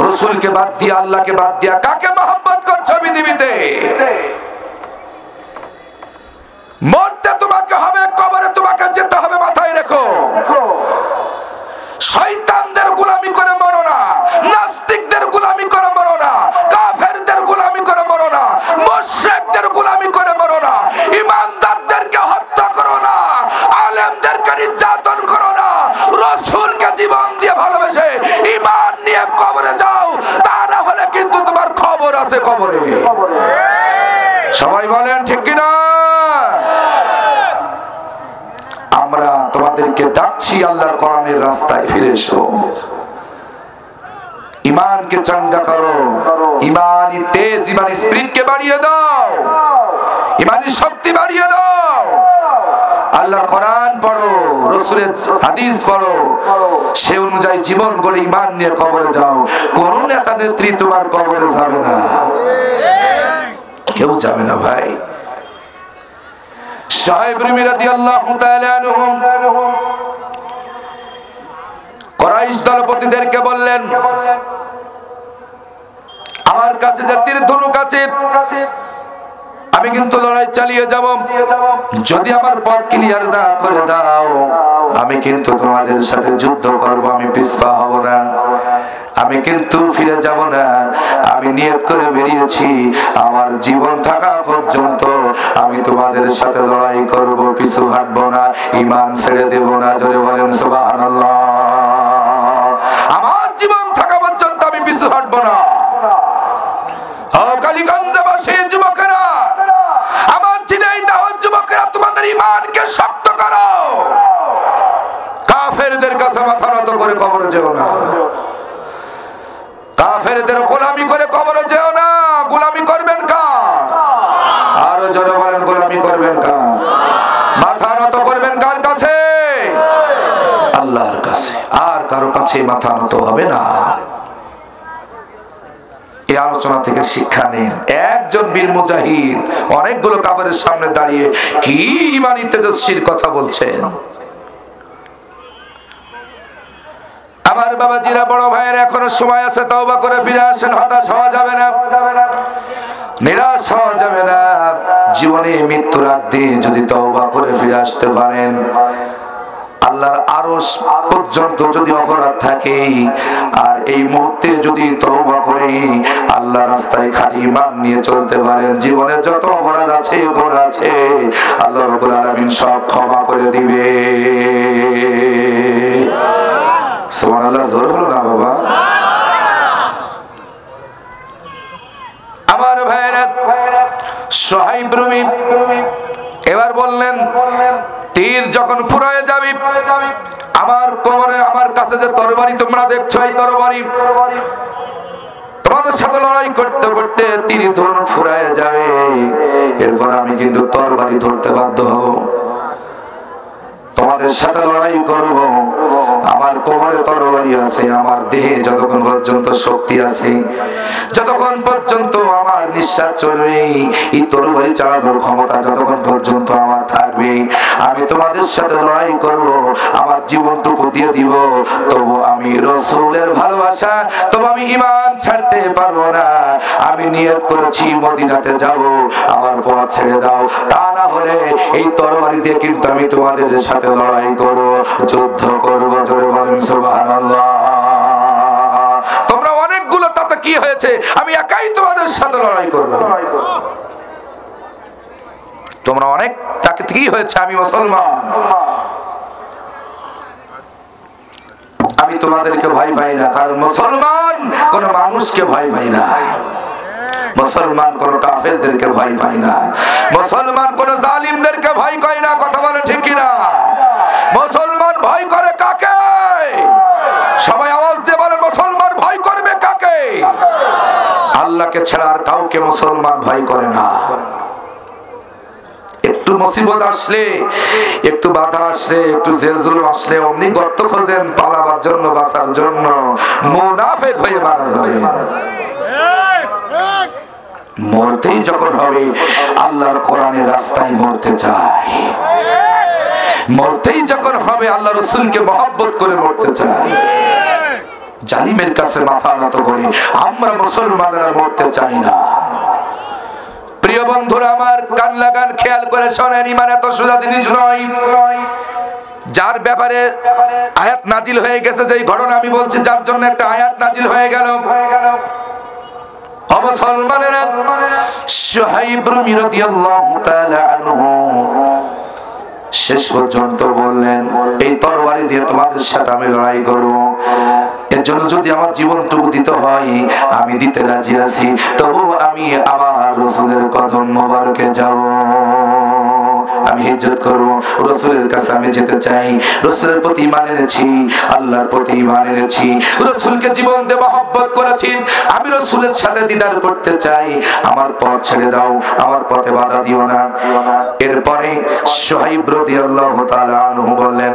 রাসূলকে বাদ দিয়ে, আল্লাহকে বাদ দিয়া কাকে মহব্বত করছো পৃথিবীতে? মরতে তোমাকে হবে, কবরে তোমাকে যেতে হবে, মাথায় রেখো। শয়তানদের গোলামি করে মরো না, নাস্তিকদের গোলামি করে মরো না, কাফেরদের গোলামি করে মরো না, মুশরিকদের গোলামি করে মরো না, ইমানদারদেরকে হত্যা করো না, আলেমদেরকে নির্যাতন করো না, রাসূলকে জীবন দিয়ে ভালোবেসে ঈমান নিয়ে কবরে যাও। তা না হলে কিন্তু তোমার খবর আছে কবরে। সবাই বলেন ঠিক কিনা? আমরা তোমাদেরকে ডাকছি আল্লাহর কোরআনের রাস্তায় ফিরে এসো, ঈমানকে চাঙ্গা করো, ঈমানি তেজ, ঈমানি স্পিরিটকে বাড়িয়ে দাও, ঈমানি শক্তি বাড়িয়ে দাও। আল্লাহর কোরআন পড়ো, রাসূলের হাদিস পড়ো, সে অনুযায়ী জীবন গড়ে ঈমান নিয়ে কবরে যাও। কোন নেতা নেত্রী তোমার কবরে যাবে না, কেউ যাবে না ভাই। সাহেব রুমি রাদিয়াল্লাহু তাআলা আনহু কুরাইশ দলপতিদেরকে বললেন, আমার কাছে যে তীর ধনুক আছে আমি কিন্তু লড়াই চালিয়ে যাব, যদি আমার পথ ক্লিয়ার না করে দাও আমি কিন্তু তোমাদের সাথে যুদ্ধ করব, আমি পিছপা হব না, আমি কিন্তু ফিরে যাব না। আমি নিয়ত করে বেরিয়েছি আমার জীবন থাকা পর্যন্ত আমি তোমাদের সাথে লড়াই করব, পিছু হাঁটবো না, ঈমান ছেড়ে দেব না। জোরে বলেন সুবহানাল্লাহ। আমার জীবন থাকা পর্যন্ত আমি পিছু হাঁটবো না। ও কালীগঞ্জবাসী যুবকেরা, আমার ঝিনাইদহ যুবকেরা, তোমাদের ঈমানকে শক্ত করো। কাফেরদের কাছে মাথা নত করে কবরে যেও না, কাফেরদের গোলামি করে কবরে যেও না। গোলামি করবেন কার? আরো জোরে বলেন, গোলামি করবেন কার? মাথা নত করবেন কার কাছে? আল্লাহর কাছে। আর কারো কাছে মাথা নত হবে না। এই আলোচনা থেকে শিক্ষা নেন। একজন বীর মুজাহিদ অনেকগুলো কাফেরের সামনে দাঁড়িয়ে কি ঈমানী তেজস্বীর কথা বলছেন। আমার বাবাজিরা, বড় ভাইয়ের এখনো সময় আছে, তওবা করে ফিরে আসেন। হতাশ হওয়া যাবে না, নিরাশ হওয়া যাবে না। জীবনে মৃত্যুর আগ দিয়ে যদি তওবা করে ফিরে আসতে পারেন, আল্লাহর আরশ পর্যন্ত যদি অপরাধ থাকে, আর এই মুহূর্তে যদি তওবা করে আল্লাহর রাস্তায় খাঁটি ঈমান নিয়ে চলতে পারেন, জীবনে যত অপরাধ আছে, গুনাহ আছে, আল্লাহ রাব্বুল আলামিন সব ক্ষমা করে দিবে। সুবহানাল্লাহ। জোর হলো না বাবা? আমার ভাইয়েরা, সুহাইব রুমি এবার বললেন, তীর যখন ফুরায় যাবে, আমার কোমরে, আমার কাছে যে তরবারি তোমরা দেখছো, এই তরবারি তোমাদের সাথে লড়াই করতে করতে তীর ধনুক ফুরায় যাবে, এরপর আমি কিন্তু তরবারি ধরতে বাধ্য হব, তোমাদের সাথে লড়াই করব। আমার কোমরে তরবারি আছে, আমার দেহে যতক্ষণ পর্যন্ত শক্তি আছে, যতক্ষণ পর্যন্ত আমার নিঃশ্বাস চলবে, এই তরবারি চালানোর ক্ষমতা যতক্ষণ পর্যন্ত আমার থাকবে, আমি তোমাদের সাথে লড়াই করব, আমার জীবনটুকু দিয়ে দিব। তবু আমি রাসূলের ভালোবাসা, তবু আমি ঈমান ছাড়তে পারবো না। আমি নিয়ত করেছি মদিনাতে যাব, আমার পথ ছেড়ে দাও, তা না হলে এই তরবারি দিয়ে কিন্তু আমি তোমাদের সাথে লড়াই করব, যুদ্ধ করব। জোরে বলেন সুবহানাল্লাহ। তোমরা অনেকগুলো, তাতে কি হয়েছে? আমি একাই তোমাদের সাথে লড়াই করব। তোমরা অনেক, তাকে কি হয়েছে? আমি মুসলমান, আমি তোমাদেরকে ভয় পাই না, কারণ মুসলমান কোন মানুষকে ভয় পাই না, মুসলমান কোন কাফেরদেরকে ভয় পায় না, মুসলমান কোন জালিমদেরকে ভয় করে না। কথা বলে ঠিক কিনা? মুসলমান ভয় করে কাকে? সবাই আওয়াজ দিয়ে বলে, মুসলমান ভয় করবে কাকে? আল্লাহকে ছাড়া আর কাউকে মুসলমান ভয় করে না। একটু মুসিবত আসলে, একটু বাধা আসলে, একটু জেল জুলুম আসলে অমনি গর্ত খোঁজেন পালাবার জন্য, বাঁচার জন্য। মুনাফিক হয়ে মারা যাবে। মরতেই যখন হবে আল্লাহর কোরআনের রাস্তায় মরতে চায়, মরতেই যখন হবে আল্লাহ রাসূলকে মহব্বত করে মরতে চায়। জালিমের কাছে মাথা নত করে আমরা মুসলমানেরা মরতে চাই না। প্রিয় বন্ধুরা আমার, কান লাগান, খেয়াল করে শোনেন, ঈমান এত সোজা জিনিস নয়। যার ব্যাপারে আয়াত নাজিল হয়ে গেছে, যেই ঘটনা আমি বলছি, যার জন্য একটা আয়াত নাজিল হয়ে গেল, মুসলমানেরা সুহাইব রাদিয়াল্লাহু তাআলা আনহু শেষ পর্যন্ত বললেন, এই তরবারি দিয়ে তোমাদের সাথে আমি লড়াই করব, এর জন্য যদি আমার জীবনটুকু দিতে হয় আমি দিতে রাজি আছি, তবু আমি আমার রাসূলের কদম মোবারকে যাব, আমি হিজরত করব, রাসূলের কাছে আমি যেতে চাই। রাসূলের প্রতি ঈমান এনেছি, আল্লাহর প্রতি ঈমান এনেছি, রাসূলকে জীবন দিয়ে মহব্বত করেছি, আমি রাসূলের সাথে দিদার করতে চাই, আমার পথ ছেড়ে দাও, আমার পথে বাধা দিও না। এরপরে সুহাইব রাদিয়াল্লাহু তাআলা আনহু বললেন,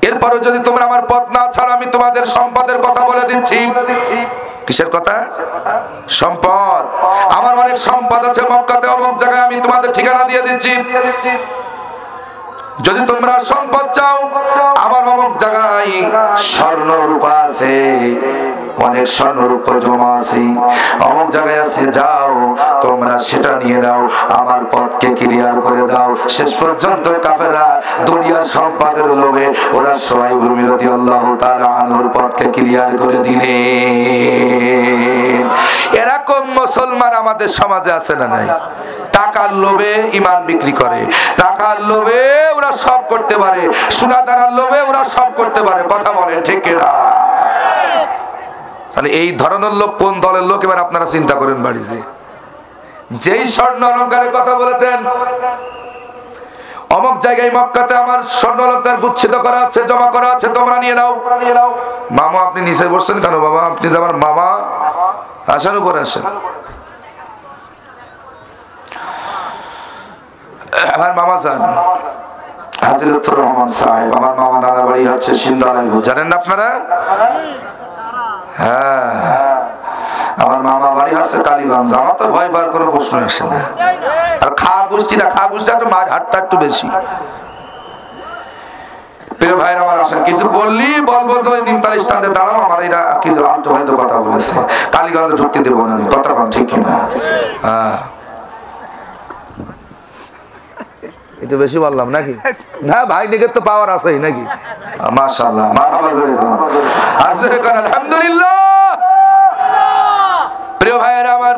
এরপরে যদি তোমরা আমার পথ না ছাড়ো, আমি তোমাদের সম্পদের কথা বলে দিচ্ছি। কিসের কথা? সম্পদ। আমার অনেক সম্পদ আছে মক্কাতে, অমুক জায়গায়, আমি তোমাদের ঠিকানা দিয়ে দিচ্ছি। যদি তোমরা সম্পদ চাও, আমার অমুক জায়গায় স্বর্ণ রূপা আছে, অনেক স্বর্ণ রূপা জমা আছে, অমুক জায়গায় আছে, যাও তোমরা সেটা নিয়ে নাও, আমার পথকে ক্লিয়ার করে দাও। শেষ পর্যন্ত কাফেররা দুনিয়ার সম্পদের লোভে ওরা সুহাইব রাদিয়াল্লাহু তাআলা আনহুর পথকে ক্লিয়ার করে দিলে। এরকম মুসলমান আমাদের সমাজে আছে না নাই? টাকার লোভে ঈমান বিক্রি করে, টাকার লোভে ওরা সব করতে পারে, সোনা দানার লোভে ওরা সব করতে পারে। কথা বলেন ঠিক কিনা? তাহলে এই ধরনের লোক কোন দলের লোক এবার আপনারা চিন্তা করেন। বাড়িতে যেই স্বর্ণ অলংকারের কথা বলেছেন, অমুক জায়গায় মক্কাতে আমার স্বর্ণ অলংকার গুচ্ছিত করা আছে, জমা করা আছে, তোমরা নিয়ে নাও। মামা আপনি নিচে বসছেন কেন বাবা? আপনি যে আমার মামা, আসার উপরে আসেন। আমার মামা যান হাজী লুৎফুর রহমান সাহেব, আমার মামা নানা বাড়ি হচ্ছে সিন্দালাই, জানেন না আপনারা? হ্যাঁ, আমার মামা বাড়ি হচ্ছে কালীগঞ্জ। আমার তো ভয় পাওয়ার কোনো প্রশ্ন আসে না। আর খাওয়া গোষ্ঠী না, খাওয়া গোষ্ঠী একটু মার হাটটা একটু বেশি। প্রিয় ভাইরা আমার, আসেন, কিছু বললি বলবো যে ওই নিমতাল স্ট্যান্ডে দাঁড়াবো, আমার এরা কিছু আলতো ফালতো কথা বলেছে, কালীগঞ্জে ঢুকতে দেবো না। কথা কম ঠিক কিনা? হ্যাঁ, একটু বেশি বললাম নাকি? না ভাই, নিজের তো পাওয়ার আছেই নাকি? মাশাআল্লাহ, মারহাবা জোরে কোন, আর জোরে কোন আলহামদুলিল্লাহ। প্রিয় ভাইরা আমার,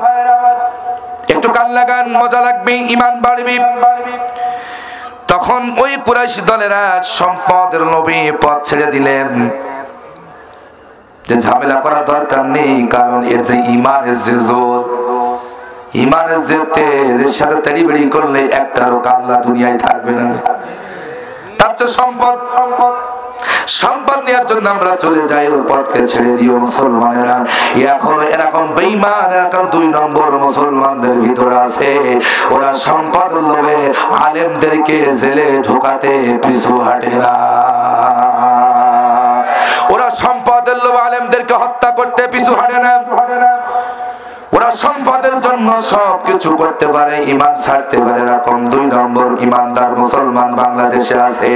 একটু কান লাগান, মজা লাগবে, ঈমান বাড়বে। তখন ওই কুরাইশ দলেরা সম্পদের লোভে পথ ছেড়ে দিলেন, যে ঝামেলা করার দরকার নেই, কারণ এর যে ঈমানের যে জোর, ঈমানের যেতে এর সাথে তেড়িবেড়ি করলে একটারও কাল্লা দুনিয়ায় থাকবে না। তার চেয়ে সম্পদ নেওয়ার জন্য আমরা চলে যাই, ওর পথকে ছেড়ে দিও। মুসলমানেরা এখনো এরকম বেঈমান, এরকম 2 নম্বর মুসলমানদের ভিতরে আছে, ওরা সম্পদ লোভে আলেমদেরকে জেলে ঢোকাতে পিছু হাঁটে না, ওরা সম্পদের লোভে আলেমদেরকে হত্যা করতে পিছু হাঁটে না, ওরা সম্পদের জন্য সবকিছু করতে পারে, ঈমান ছাড়তে পারে। এরকম 2 নম্বর ঈমানদার মুসলমান বাংলাদেশে আছে।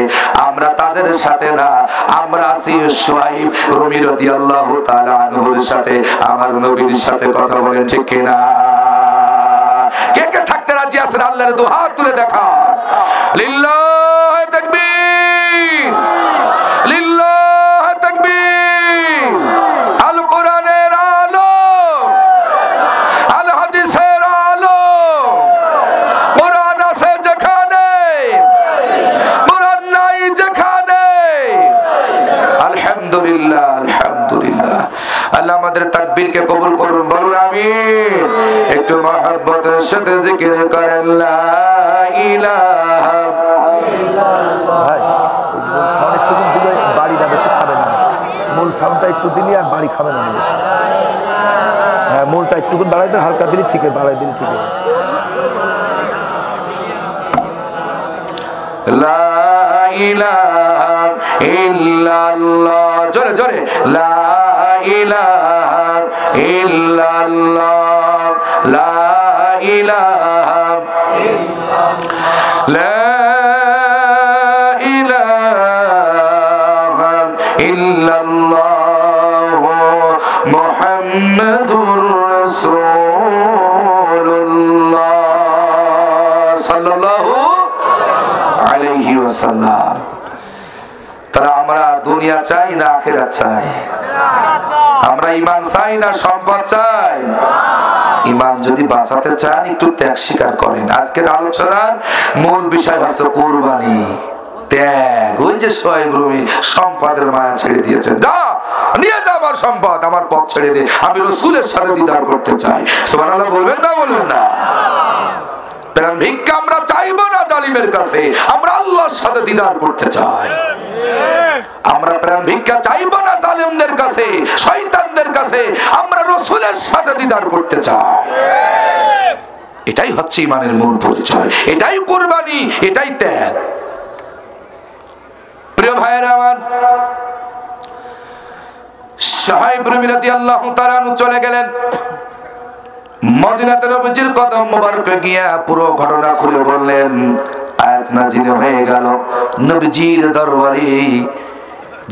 আমরা তাদের সাথে না, আমরা আছি সুহাইব রুমি রাদিয়াল্লাহু তাআলা আনহুর সাথে, আমার নবীর সাথে। কথা বলেন ঠিক কিনা? কে কে থাকতে রাজি আছেন? আল্লাহর দু হাত তুলে দেখা। লিল্লাহি তাকবীর, লিল্লাহি তাকবীর। আল কোরআনের আলো, আল হাদিসের আলো, কোরআন আছে যেখানে, কোরআন নাই যেখানে। আলহামদুলিল্লাহ, আলহামদুলিল্লাহ। আল্লাহ আমাদের তাকবীরকে কবুল করুন, বলুন আমিন। একটু মহব্বতের সাথে জিকির করেন লা ইলাহা ইল্লাল্লাহ। ভাই সাউন্ড একটু দিলে বাড়িটা বেশি খাবে না, মূল সাউন্ডটা একটু দিলে আর বাড়ি খাবে না বেশি। হ্যাঁ, মূলটা একটু বাড়াই দেন, হালকা দিলে ঠিক আছে, বাড়াই দিলে ঠিক আছে। লা ইলাহা ইল্লাল্লাহ, জোরে জোরে, লা ইলাহা ইল্লাল্লাহ, লা ইলাহা ইল্লাল্লাহ, লা ইলাহা ইল্লাল্লাহ, মুহাম্মাদুর রাসূলুল্লাহ সাল্লাল্লাহু আলাইহি ওয়াসাল্লাম। তাহলে আমরা দুনিয়া চাই না আখিরাত চাই? আমরা ঈমান চাই না সম্পদ চাই? ঈমান যদি বাঁচাতে চান একটু ত্যাগ স্বীকার করেন। আজকের আলোচনার মূল বিষয় হচ্ছে কুরবানি, ত্যাগ। ওই যে সোহাইব রুমি সম্পদের মায়া ছেড়ে দিয়েছেন, যা নিয়ে যা আমার সম্পদ, আমার পথ ছেড়ে দে, আমি রাসূলের সাথে দিদার করতে চাই। সুবহানাল্লাহ বলবেন না বলবেন না? প্রাণ ভিক্ষা আমরা চাইবো না জালিমের কাছে, আমরা আল্লাহর সাথে দিদার করতে চাই। আমরা প্রাণ ভিক্ষা চাইবো না জালিমদের কাছে, শয়তানদের কাছে, আমরা রাসূলের সাথে দিদার করতে চাই। এটাই হচ্ছে ঈমানের মূল পরিচয়, এটাই কুরবানি, এটাই ত্যাগ। প্রিয় ভাইয়েরা আমার, সোহাইব রুমি রাদিয়াল্লাহু তাআলা চলে গেলেন মদিনাতে। নবীজির কদম মোবারকে গিয়া পুরো ঘটনা খুলে বললেন। আয়াত নাযিল হয়ে গেল। নবীজির দরবারে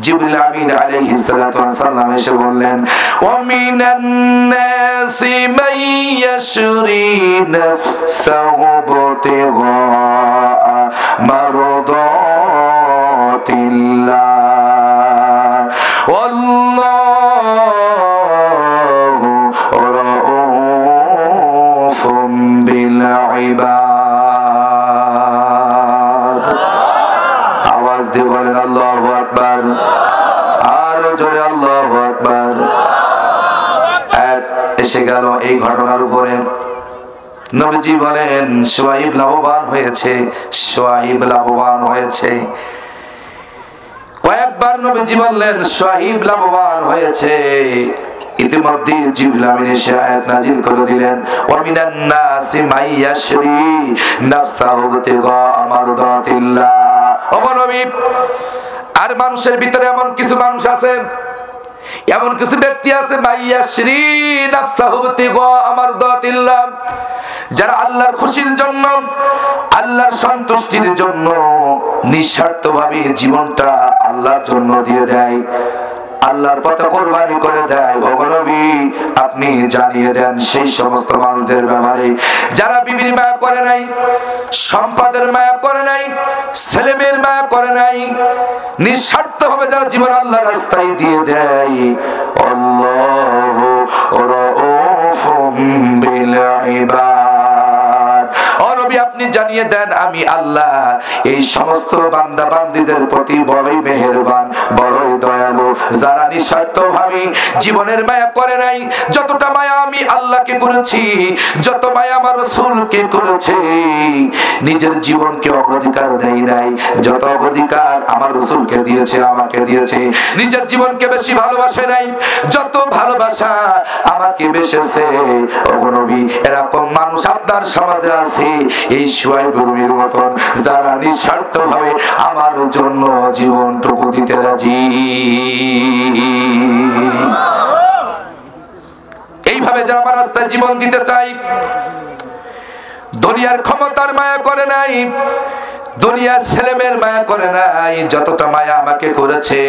জিবরিল আমিন আলাইহিস সালাতু ওয়াস সালাম এসে বললেন, ওয়া মিনান নাসি মান ইয়াশরি নাফসাহু বিতিগা মারদাতিল্লাহ ওয়াল্লাহু রাউফুম বিল ইবাদ। আওয়াজ দিয়ে বলেন আল্লাহু আকবার, আর জোরে আল্লাহু আকবার। এসে গেল এই ঘটনার উপরে। নবীজি বলেন সোহাইব লাভবান হয়েছে, সোহাইব লাভবান হয়েছে। কয়েকবার নবীজি বললেন সোহাইব লাভবান হয়েছে। ইতিমধ্যে জিবরিল আমিন এসে আয়াত নাযিল করে দিলেন, ওয়া মিনান নাসি মান ইয়াশরি নাফসাহু বিতিগা মারদাতিল্লাহ। ও নবী, আর মানুষের ভিতরে এমন কিছু মানুষ আছে, এমন কিছু ব্যক্তি আছে, মান ইয়াশরি নাফসাহু বিতিগা মারদাতিল্লাহ, যারা আল্লাহর খুশির জন্য, আল্লাহর সন্তুষ্টির জন্য নিঃস্বার্থভাবে জীবনটা আল্লাহর জন্য দিয়ে দেয়, আল্লাহর পথে কুরবানি করে দেয়। ও নবী, আপনি জানিয়ে দেন সেই সমস্ত মানুষদের ব্যাপারে যারা বিবির মায়া করে নাই, সম্পদের মায়া করে নাই, ছেলেমেয়ের মায়া করে নাই, নিঃস্বার্থভাবে যারা জীবন আল্লাহর রাস্তায় দিয়ে দেয়। আল্লাহু রাউফুম বিল ইবাদ। ও নবী, আপনি জানিয়ে দেন আমি আল্লাহ এই সমস্ত বান্দা বান্দীদের প্রতি বড়ই মেহেরবান, বড়ই দয়ালু, যারা নিঃস্বার্থভাবে জীবনের মায়া করে নাই। যতটা মায়া আমি আল্লাহকে করেছি, যত মায়া আমার রাসূলকে করেছে, নিজের জীবনকে অগ্রাধিকার দেই নাই, যত অগ্রাধিকার আমার রাসূলকে দিয়েছে, আমাকে দিয়েছে, নিজের জীবনকে বেশি ভালোবাসে নাই, যত ভালোবাসা আমাকে বেসেছে। ও নবী, এরকম মানুষ আপনার সমাজে আছে, এই সোহাইব রুমির মতন, যারা নিঃস্বার্থভাবে আমার জন্য জীবনটুকু দিতে রাজি। এইভাবে যারা আমার রাস্তায় জীবন দিতে চাই, দুনিয়ার ক্ষমতার মায়া করে নাই, দুনিয়ার ছেলেমেয়ের মায়া করে নাই, যতটা মায়া আমাকে করেছে,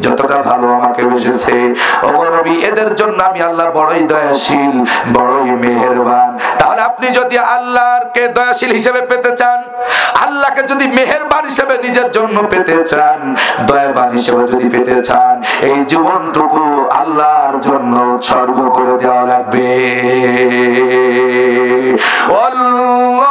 যতটা ভালো আমাকে বেসেছে, ও নবী, এদের জন্য আমি আল্লাহ বড়ই দয়াশীল, বড়ই মেহেরবান। তাহলে আপনি যদি আল্লাহকে দয়াশীল হিসেবে পেতে চান, আল্লাহকে যদি মেহেরবান হিসেবে নিজের জন্য পেতে চান, দয়াবান হিসেবে যদি পেতে চান, এই জীবনটুকু আল্লাহর জন্য উৎসর্গ করে দেওয়া লাগবে। আল্লাহ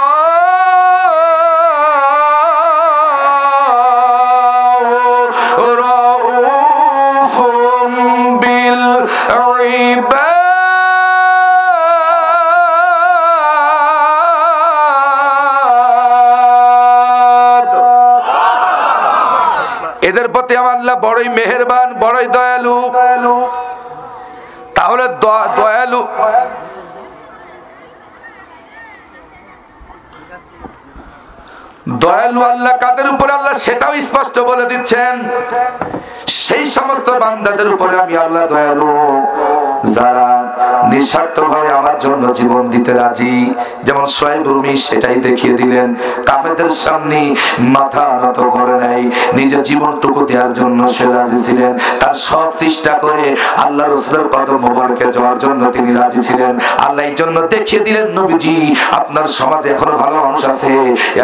এদের প্রতি আমার আল্লাহ বড়ই মেহেরবান, বড়ই দয়ালু। তাহলে দয়ালু দয়ালু আল্লাহ কাদের উপরে, আল্লাহ সেটাও স্পষ্ট বলে দিচ্ছেন। সেই সমস্ত বান্দাদের উপরে আমি আল্লাহ দয়ালু, যারা নিঃস্বার্থভাবে আমার জন্য জীবন দিতে রাজি। যেমন সোহেব রুমি সেটাই দেখিয়ে দিলেন, কাফেরদের সামনে মাথা নত করে নাই, নিজের জীবনটুকু দেওয়ার জন্য সে রাজি ছিলেন। তার সব চেষ্টা করে আল্লাহ রাসূলের কদম মোবারকে যাওয়ার জন্য তিনি রাজি ছিলেন। আল্লাহ এই জন্য দেখিয়ে দিলেন, নবীজি আপনার সমাজে এখনো ভালো মানুষ আছে,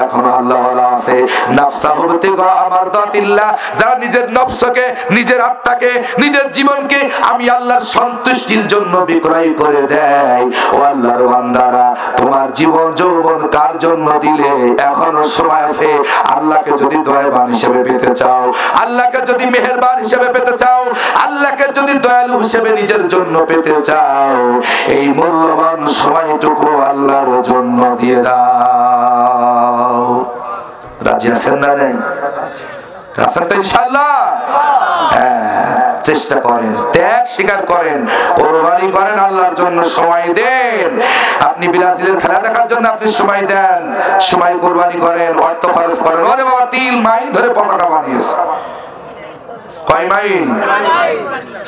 এখনো আল্লাহ ওয়ালা আছে। নাফসাহু বিতিগা আমারদাতিল্লাহ, যারা নিজের নফসকে, নিজের আত্মাকে, নিজের জীবনকে আমি আল্লাহর সন্তুষ্টির জন্য বিক্রয় করে দেয়। ও আল্লাহর বান্দারা, তোমার জীবন যৌবন কার জন্য দিলে? এখনো সময় আছে। আল্লাহকে যদি দয়াবান হিসেবে পেতে চাও, আল্লাহকে যদি মেহেরবান হিসেবে পেতে চাও, আল্লাহকে যদি দয়ালু হিসেবে নিজের জন্য পেতে চাও, এই মূল্যবান সময়টুকু আল্লাহর জন্য দিয়ে দাও। রাজি আছেন না? নেই? আছেন তো ইনশাআল্লাহ? হ্যাঁ, চেষ্টা করেন, ত্যাগ স্বীকার করেন, কোরবানি করেন, আল্লাহর জন্য সময় দেন। আপনি ব্রাজিলের খেলা দেখার জন্য আপনি সময় দেন, সময় কোরবানি করেন, অর্থ খরচ করেন। ওরে বাবা, 3 মাইল ধরে পতাকা বানিয়েছে। কয় মাইল?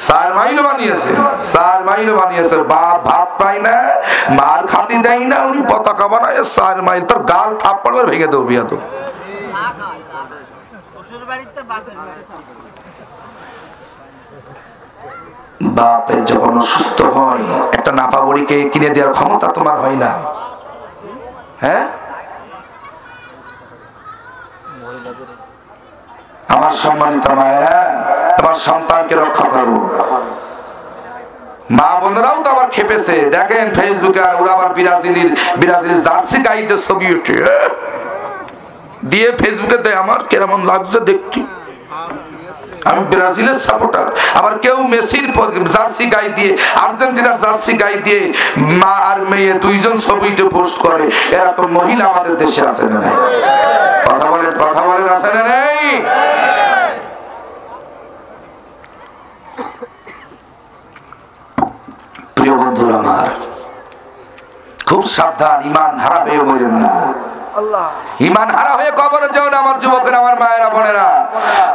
4 মাইল বানিয়েছে। 4 মাইল বানিয়েছে। বাপ ভাত পায় না, মার খাতি দেয় না, উনি পতাকা বানায় 4 মাইল। তোর গাল থাপ্পড় করে ভেঙে দেবো বিয়া তো। বাপের যখন অসুস্থ হয়, একটা নাপা বড়িকে কিনে দেওয়ার ক্ষমতা তোমার হয় না? হ্যাঁ, আমার সম্মানিত মায়েরা, তোমার সন্তানকে রক্ষা করো। মা বোনেরাও তো আবার খেপেছে, দেখেন ফেসবুকে, আর ওরা আবার ব্রাজিলের জার্সি গাইদের ছবি উঠে দিয়ে ফেসবুকে দেয়। আমার কেমন লাগছে দেখতে, আমি ব্রাজিলের সাপোর্টার। আবার কেউ মেসির জার্সি গায়ে দিয়ে, আর্জেন্টিনার জার্সি গায়ে দিয়ে মা আর মেয়ে দুইজন ছবিতে পোস্ট করে। এরকম মহিলা আমাদের দেশে আছে না নাই? কথা বলেন, কথা বলেন, আছে না নেই? প্রিয় বন্ধুরা আমার, খুব সাবধান, ইমান হারা হয়ে বলেন না। ইমান হারা হয়ে কবরে যাও না আমার যুবকেরা, আমার মায়েরা বোনেরা।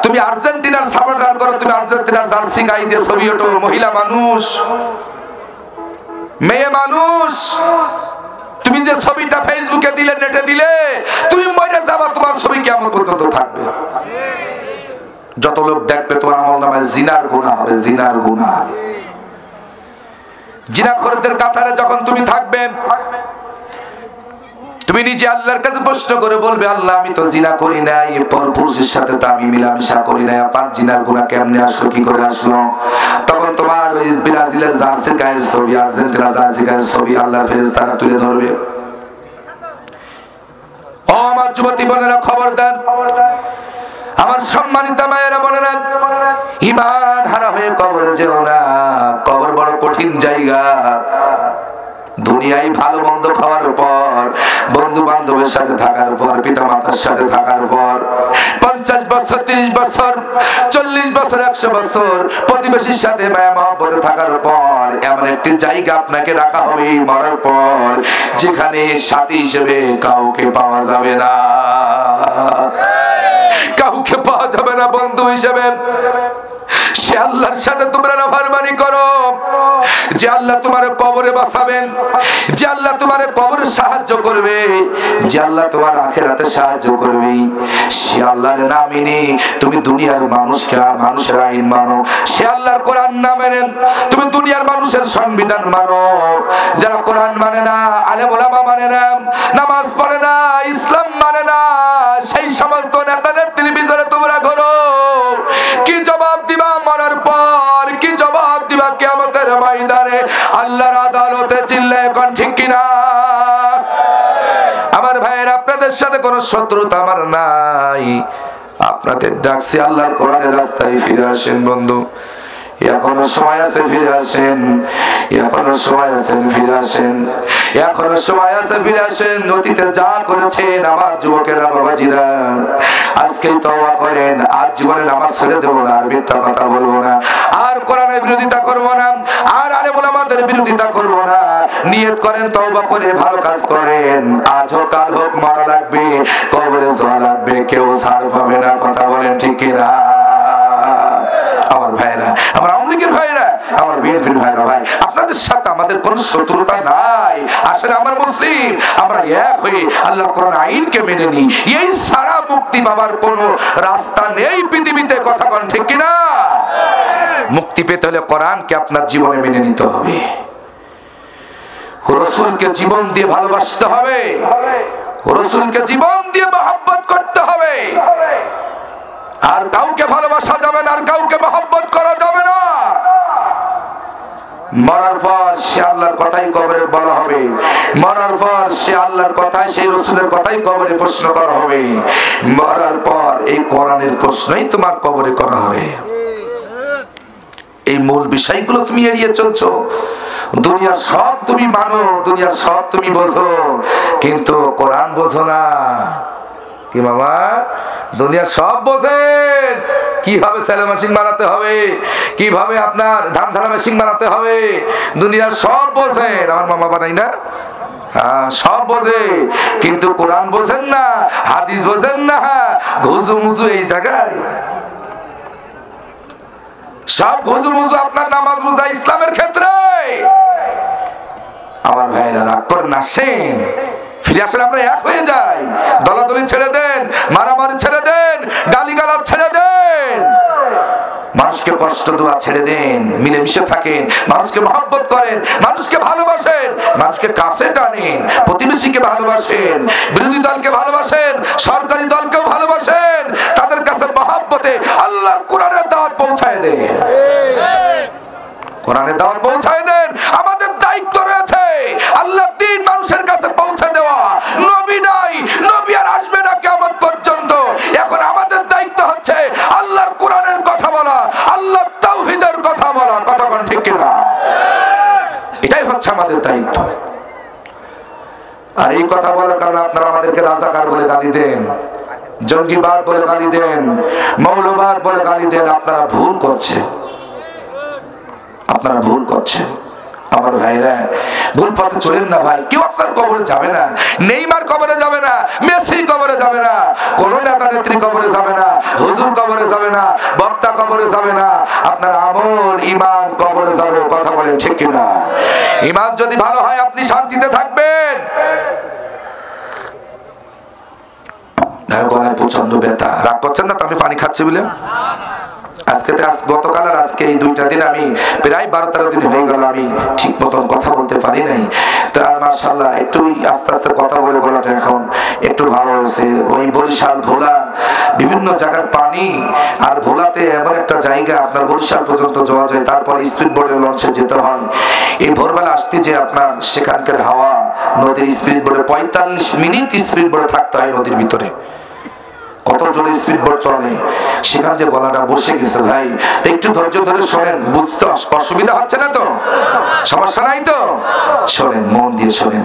তুমি আর্জেন্টিনার সাপোর্টার করো, তুমি আর্জেন্টিনার জার্সি গায়ে দিয়ে ছবি ওঠো, মহিলা মানুষ, মেয়ে মানুষ, তুমি যে ছবিটা ফেসবুকে দিলে, নেটে দিলে, তুমি মরে যাবা, তোমার ছবি কিয়ামত পর্যন্ত থাকবে। যত লোক দেখবে তোমার আমলনামায় জিনার গুনাহ হবে, জিনার গুনাহ। জিনাখোরদের কাতারে যখন তুমি থাকবে, তুমি নিজে আল্লাহর কাছে প্রশ্ন করে বলবে, আল্লাহ আমি তো জিনা করি নাই, পরপুরুষের সাথে তো আমি মিলামেশা করি নাই, আপনার জিনার গুনাহ কেমনে আসলো, কি করে আসলো? তখন তোমার ওই ব্রাজিলের জার্সি গায়ের ছবি, আর্জেন্টিনার জার্সি গায়ের ছবি আল্লাহর ফেরেশতারা তুলে ধরবে। ও আমার যুবতী বোনেরা, খবরদার, আমার সম্মানিত মায়েরা বোনেরা, ঈমান হারা হয়ে কবরে যেও না। কবর বড় কঠিন জায়গা। দুনিয়ায় ভালো মন্দ খাওয়ার পর, বন্ধু বান্ধবের সাথে থাকার পর, পিতা মাতার সাথে থাকার পর, 50 বছর, 30 বছর, 40 বছর, 100 বছর প্রতিবেশীর সাথে মায়া মহব্বতে থাকার পর, এমন একটি জায়গা আপনাকে রাখা হবে মরার পর, যেখানে সাথী হিসেবে কাউকে পাওয়া যাবে না, কাউকে পাওয়া যাবে না বন্ধু হিসেবে। সে আল্লাহর সাথে তোমরা নাফরমানি করো, যে আল্লাহ তোমার কবরে বাঁচাবেন, যে আল্লাহ তোমার কবরে সাহায্য করবে, যে আল্লাহ তোমার আখিরাতে সাহায্য করবে, সে আল্লাহর নাম মেনে তুমি দুনিয়ার মানুষকে, মানুষের আইন মানো। সে আল্লাহর কোরআন না মেনে তুমি দুনিয়ার মানুষের সংবিধান মানো। যারা কোরআন মানে না, আলেম ওলামা মানে না, নামাজ পড়ে না, ইসলাম মানে না, সেই সমস্ত নেতা নেত্রীর বিচারে তোমরা করো। কি জবাব দিবা মরার পর? কি জবাব দিবা কিয়ামতের ময়দানে, আল্লাহর আদালতে? চিল্লায় কোন ঠিক কিনা? আমার ভাইয়ের, আপনাদের সাথে কোনো শত্রুতা আমার নাই, আপনাদের ডাকছি আল্লাহর কোরআনের রাস্তায় ফিরে আসেন বন্ধু। এখনো সময় আছে, ফিরে আসেন। এখনো সময় আছে, ফিরে আসেন। এখনো সময় আছে, ফিরে আসেন। অতীতে যা করেছেন আমার যুবকেরা, বাবাজিরা, আজকেই তওবা করেন। আর জীবনে নামাজ ছেড়ে দেবো না, আর মিথ্যা কথা বলবো না, আর কোরআনের বিরোধিতা করবো না, আর আলেম ওলামাদের বিরোধিতা করবো না। নিয়ত করেন, তওবা করে ভালো কাজ করেন। আজ হোক কাল হোক মারা লাগবে, কবরে যাওয়া লাগবে, কেউ ছাড় পাবে না। কথা বলেন ঠিক কিনা? আমার ভাইরা, আমার আওয়ামী লীগের ভাইরা, আমার বিএনপির ভাইরা, ভাই আপনাদের সাথে আমাদের কোনো শত্রুতা নাই। আসলে আমরা মুসলিম, আমরা এক হয়ে আল্লাহর কোরআন আইনকে মেনে নিই। এই সারা মুক্তি পাবার কোনো রাস্তা নেই পৃথিবীতে, কথা বলেন ঠিক কিনা? মুক্তি পেতে হলে কোরআনকে আপনার জীবনে মেনে নিতে হবে, রাসূলকে জীবন দিয়ে ভালোবাসতে হবে, রাসূলকে জীবন দিয়ে মহব্বত করতে হবে। আর কাউকে ভালোবাসা যাবে না, আর কাউকে মহব্বত করা যাবে না। মরার পর সে আল্লাহর কথাই কবরে বলা হবে, মরার পর সে আল্লাহর কথাই, সেই রাসূলের কথাই কবরে প্রশ্ন করা হবে। মরার পর এই কোরআনের প্রশ্নই তোমার কবরে করা হবে। এই মূল বিষয়গুলো তুমি এড়িয়ে চলছো। দুনিয়ার সব তুমি মানো, দুনিয়ার সব তুমি বোঝো, কিন্তু কোরআন বোঝো না। কি মামা, দুনিয়ার সব বোঝেন, কিভাবে সেলাই মেশিন বানাতে হবে, কিভাবে আপনার ধান ধারা মেশিন বানাতে হবে, দুনিয়ার সব বোঝেন। আমার মামা বানাই না, সব বোঝে, কিন্তু কোরআন বোঝেন না, হাদিস বোঝেন না, ঘুজু মুজু এই জায়গায় সব ঘুজু মুজু আপনার নামাজ রোজা ইসলামের ক্ষেত্রে। আমার ভাইরা রাগ করে নাসেন, ফিরে আসলে আমরা এক হয়ে যাই। দলাদলি ছেড়ে দেন, মারামারি ছেড়ে দেন, গালিগালাজ ছেড়ে দেন, মানুষকে কষ্ট দেওয়া ছেড়ে দেন, মিলেমিশে থাকেন, মানুষকে মহব্বত করেন, মানুষকে ভালোবাসেন, মানুষকে কাছে টানেন, প্রতিবেশীকে ভালোবাসেন, বিরোধী দলকে ভালোবাসেন, সরকারি দলকেও ভালোবাসেন, তাদের কাছে মহব্বতে আল্লাহর কোরআনের দাওয়াত পৌঁছায় দেন, কোরআনের দাওয়াত পৌঁছায় দেন। আমাদের দায়িত্ব রয়েছে আল্লাহর দ্বীন মানুষের কাছে পৌঁছে দেওয়া। নবী নাই, নবী আর আসবে না কিয়ামত পর্যন্ত। এখন আমাদের দায়িত্ব হচ্ছে আল্লাহর কোরআনের কথা বলা, আল্লাহর তাওহীদের কথা বলা, কথা কোন ঠিক কিনা? এটাই হচ্ছে আমাদের দায়িত্ব। আর এই কথা বলার কারণে আপনারা আমাদেরকে রাজাকার বলে গালি দেন, জঙ্গিবাদ বলে গালি দেন, মৌলবাদ বলে গালি দেন। আপনারা ভুল করছেন, আপনারা ভুল করছেন। আমার ভাইরা, ভুল পথে চলেন না ভাই। কেউ আপনার কবরে যাবে না, নেইমার কবরে যাবে না, মেসি কবরে যাবে না, কোন নেতা নেত্রী কবরে যাবে না, হুজুর কবরে যাবে না, বক্তা কবরে যাবে না, আপনার আমল ইমান কবরে যাবে। কথা বলেন ঠিক কিনা? ইমান যদি ভালো হয় আপনি শান্তিতে থাকবেন। গলায় প্রচন্ড ব্যথা, রাগ করছেন না তো? আমি পানি খাচ্ছি বলে আজকে গতকাল আর আজকে এই 2টা দিন আমি প্রায় 12-13 দিন হয়ে গেল আমি ঠিক মতন কথা বলতে পারি নাই। তো মাশাআল্লাহ একটু আস্তে আস্তে কথা বলে গলাটা এখন একটু ভালো হয়েছে। ওই বরিশাল ভোলা বিভিন্ন জায়গার পানি, আর ভোলাতে এমন একটা জায়গা আপনার বরিশাল পর্যন্ত যাওয়া যায়, তারপর স্পিড বোর্ডের লঞ্চে যেতে হয়। এই ভোরবেলা আসতে যে আপনার সেখানকার হাওয়া, নদীর স্পিড বোর্ডে 45 মিনিট স্পিড বোর্ডে থাকতে হয় নদীর ভিতরে। কত জোরে স্পিড বোট চলে, সেখান যে গলাটা বসে গেছে ভাই। তো একটু ধৈর্য ধরে শোনেন, বুঝতে অসুবিধা হচ্ছে না তো? সমস্যা নাই তো? শোনেন, মন দিয়ে শোনেন।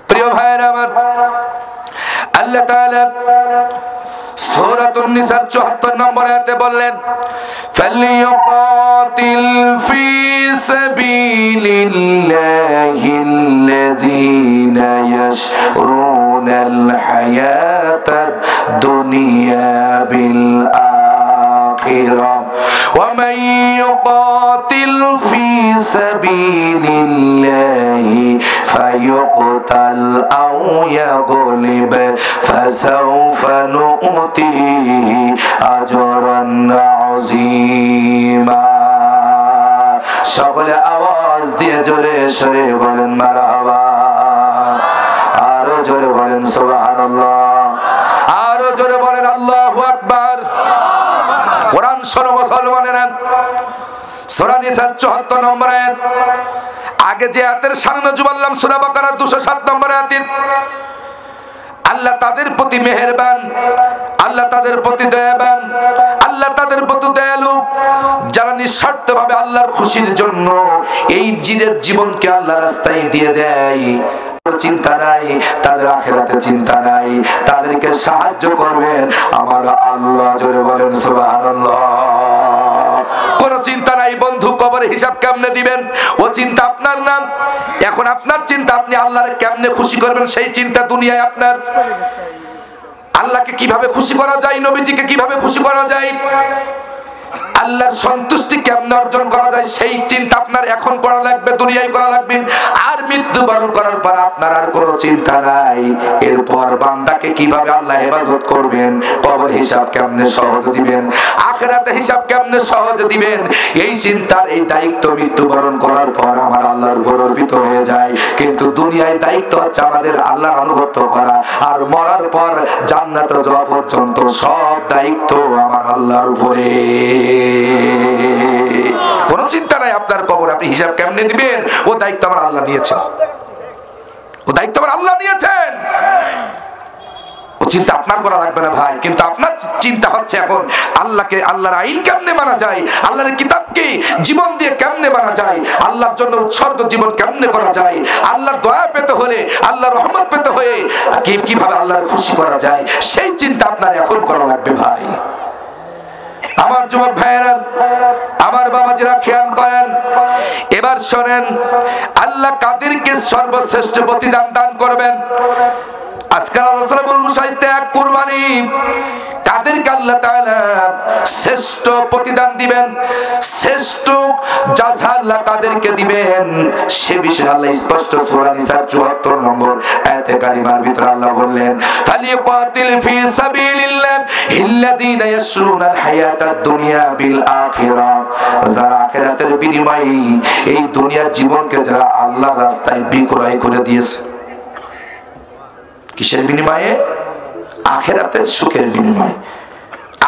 প্রিয় ভাইয়েরা আমার, আল্লাহ তাআলা সূরাতুন নিসা 74 নম্বর আয়াতে বললেন, ফালিয়াকাতিল ফি সাবিলিল্লাহিল্লাযীনা ইয়াশরুনাল হায়াতাদ দুনিয়া বিল আখিরাহ ওয়া মান ইউকাতিল ফি সাবিলিল্লাহি ফায়ুকতাল আও ইয়াগলিব ফাসাউফা নু'তিহি আজরান আযীমা। সকলে আওয়াজ দিয়ে জোরে সরে বলেন মারহাবা, আরো জোরে বলেন সুবহানাল্লাহ, আরো জোরে বলেন আল্লাহু আকবার। কোরআন শোনো মুসলমানেরা, সূরা নিসা 74 নম্বর আয়াত। আগে যে আয়াতের শানে নজুম আল্লাহ সূরা বাকারা 207 নম্বর আয়াতে আল্লাহ তাদের প্রতি মেহেরবান, আল্লাহ তাদের প্রতি দয়াবান, আল্লাহ তাদের প্রতি দয়ালু, যারা নিঃস্বার্থভাবে আল্লাহর খুশির জন্য এই জীবনকে আল্লাহর রাস্তায় দিয়ে দেয়। চিন্তা নাই তাদের, আখিরাতে চিন্তা নাই, তাদেরকে সাহায্য করবেন আমার আল্লাহ। জোরে বলেন সুবহানাল্লাহ। কোন চিন্তা নাই বন্ধু কবরে হিসাব কেমনে দিবেন, ও চিন্তা আপনার নাম। এখন আপনার চিন্তা আপনি আল্লাহর কেমনে খুশি করবেন, সেই চিন্তা দুনিয়ায় আপনার। আল্লাহকে কিভাবে খুশি করা যায়, নবীজিকে কিভাবে খুশি করা যায়, আল্লাহর সন্তুষ্টি কেমনে অর্জন করা যায় সেই চিন্তা আপনার এখন করা লাগবে, দুনিয়ায় করা লাগবে। আর মৃত্যুবরণ করার পর আপনার আর কোনো চিন্তা নাই এরপর বান্দাকে কিভাবে আল্লাহ হেফাজত করবেন, কবর হিসাব কেমনে সহজ দিবেন, আখিরাতে হিসাব কেমনে সহজ দিবেন, এই চিন্তার এই দায়িত্ব মৃত্যুবরণ করার পর আমার আল্লাহর উপর অর্পিত হয়ে যায়। কিন্তু দুনিয়ায় দায়িত্ব হচ্ছে আমাদের আল্লাহর আনুগত্য করা, আর মরার পর জান্নাতে যাওয়া পর্যন্ত সব দায়িত্ব আমার আল্লাহর উপরে। কোন চিন্তা নাই আপনার কবর আপনি হিসাব কেমনে দিবেন, ও দায়িত্ব আমার আল্লাহ নিয়েছেন, ও দায়িত্ব আমার আল্লাহ নিয়েছেন, ও চিন্তা আপনার করা লাগবে না ভাই। কিন্তু আপনার চিন্তা হচ্ছে এখন আল্লাহকে, আল্লাহর আইন কেমনে মানা যায়, আল্লাহর কিতাবকে জীবন দিয়ে কেমনে মানা যায়, আল্লাহর জন্য উৎসর্গ জীবন কেমনে করা যায়, আল্লাহর দয়া পেতে হলে, আল্লাহর রহমত পেতে হয়ে কিভাবে আল্লাহর খুশি করা যায়, সেই চিন্তা আপনার এখন করা লাগবে ভাই। আমার যুবক ভাইয়েরা, আমার বাবাজিরা খেয়াল করেন, এবার শোনেন আল্লাহ কাদেরকে সর্বশ্রেষ্ঠ প্রতিদান দান করবেন। আজকাল আলোচনা বলবো সাহিত্যে এক কুরবানি, কাদেরকে আল্লাহ তাআলা শ্রেষ্ঠ প্রতিদান দিবেন, শ্রেষ্ঠ জাযা আল্লাহ কাদেরকে দিবেন, সে বিষয়ে আল্লাহ স্পষ্ট সূরা নিসার ৭৪ নম্বর আয়াতে কারিমার ভিতরে আল্লাহ বললেন, ফালিয়াকাতিল ফি সাবিলিল্লাহ ইল্লাযীনা ইয়াশরুনাল হায়াতাদ দুনিয়া বিল আখিরাহ, যারা আখিরাতের বিনিময়ে এই দুনিয়ার জীবনকে যারা আল্লাহর রাস্তায় বিক্রয় করে দিয়েছে। কিসের বিনিময়ে? আখিরাতের সুখের বিনিময়ে,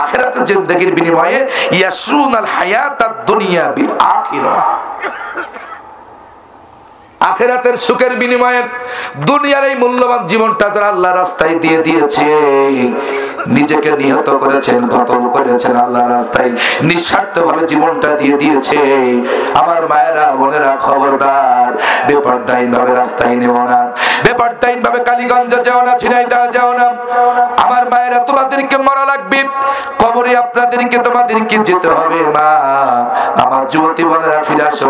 আখিরাতের জিন্দেগির বিনিময়ে। ইয়াসরুনাল হায়াতাদ দুনিয়া বিল আখিরাহ, আখিরাতের সুখের বিনিময়ে দুনিয়ার এই মূল্যবান জীবনটা যারা আল্লাহর রাস্তায় দিয়ে দিয়েছে, নিজেকে নিহত করেছেন, কতল করেছেন আল্লাহর রাস্তায়, নিঃস্বার্থভাবে জীবনটা দিয়ে দিয়েছে। আমার মায়েরা বোনেরা খবরদার, বেপরদাইন ভাবে রাস্তায় নেও না, বেপরদাইন ভাবে কালীগঞ্জে যাও না, ঝিনাইদহ যাও না। আমার মায়েরা তোমাদেরকে মরা লাগবে, কবরে আপনাদেরকে তোমাদেরকে যেতে হবে। মা, আমার যুবতী বোনেরা ফিরে আসো,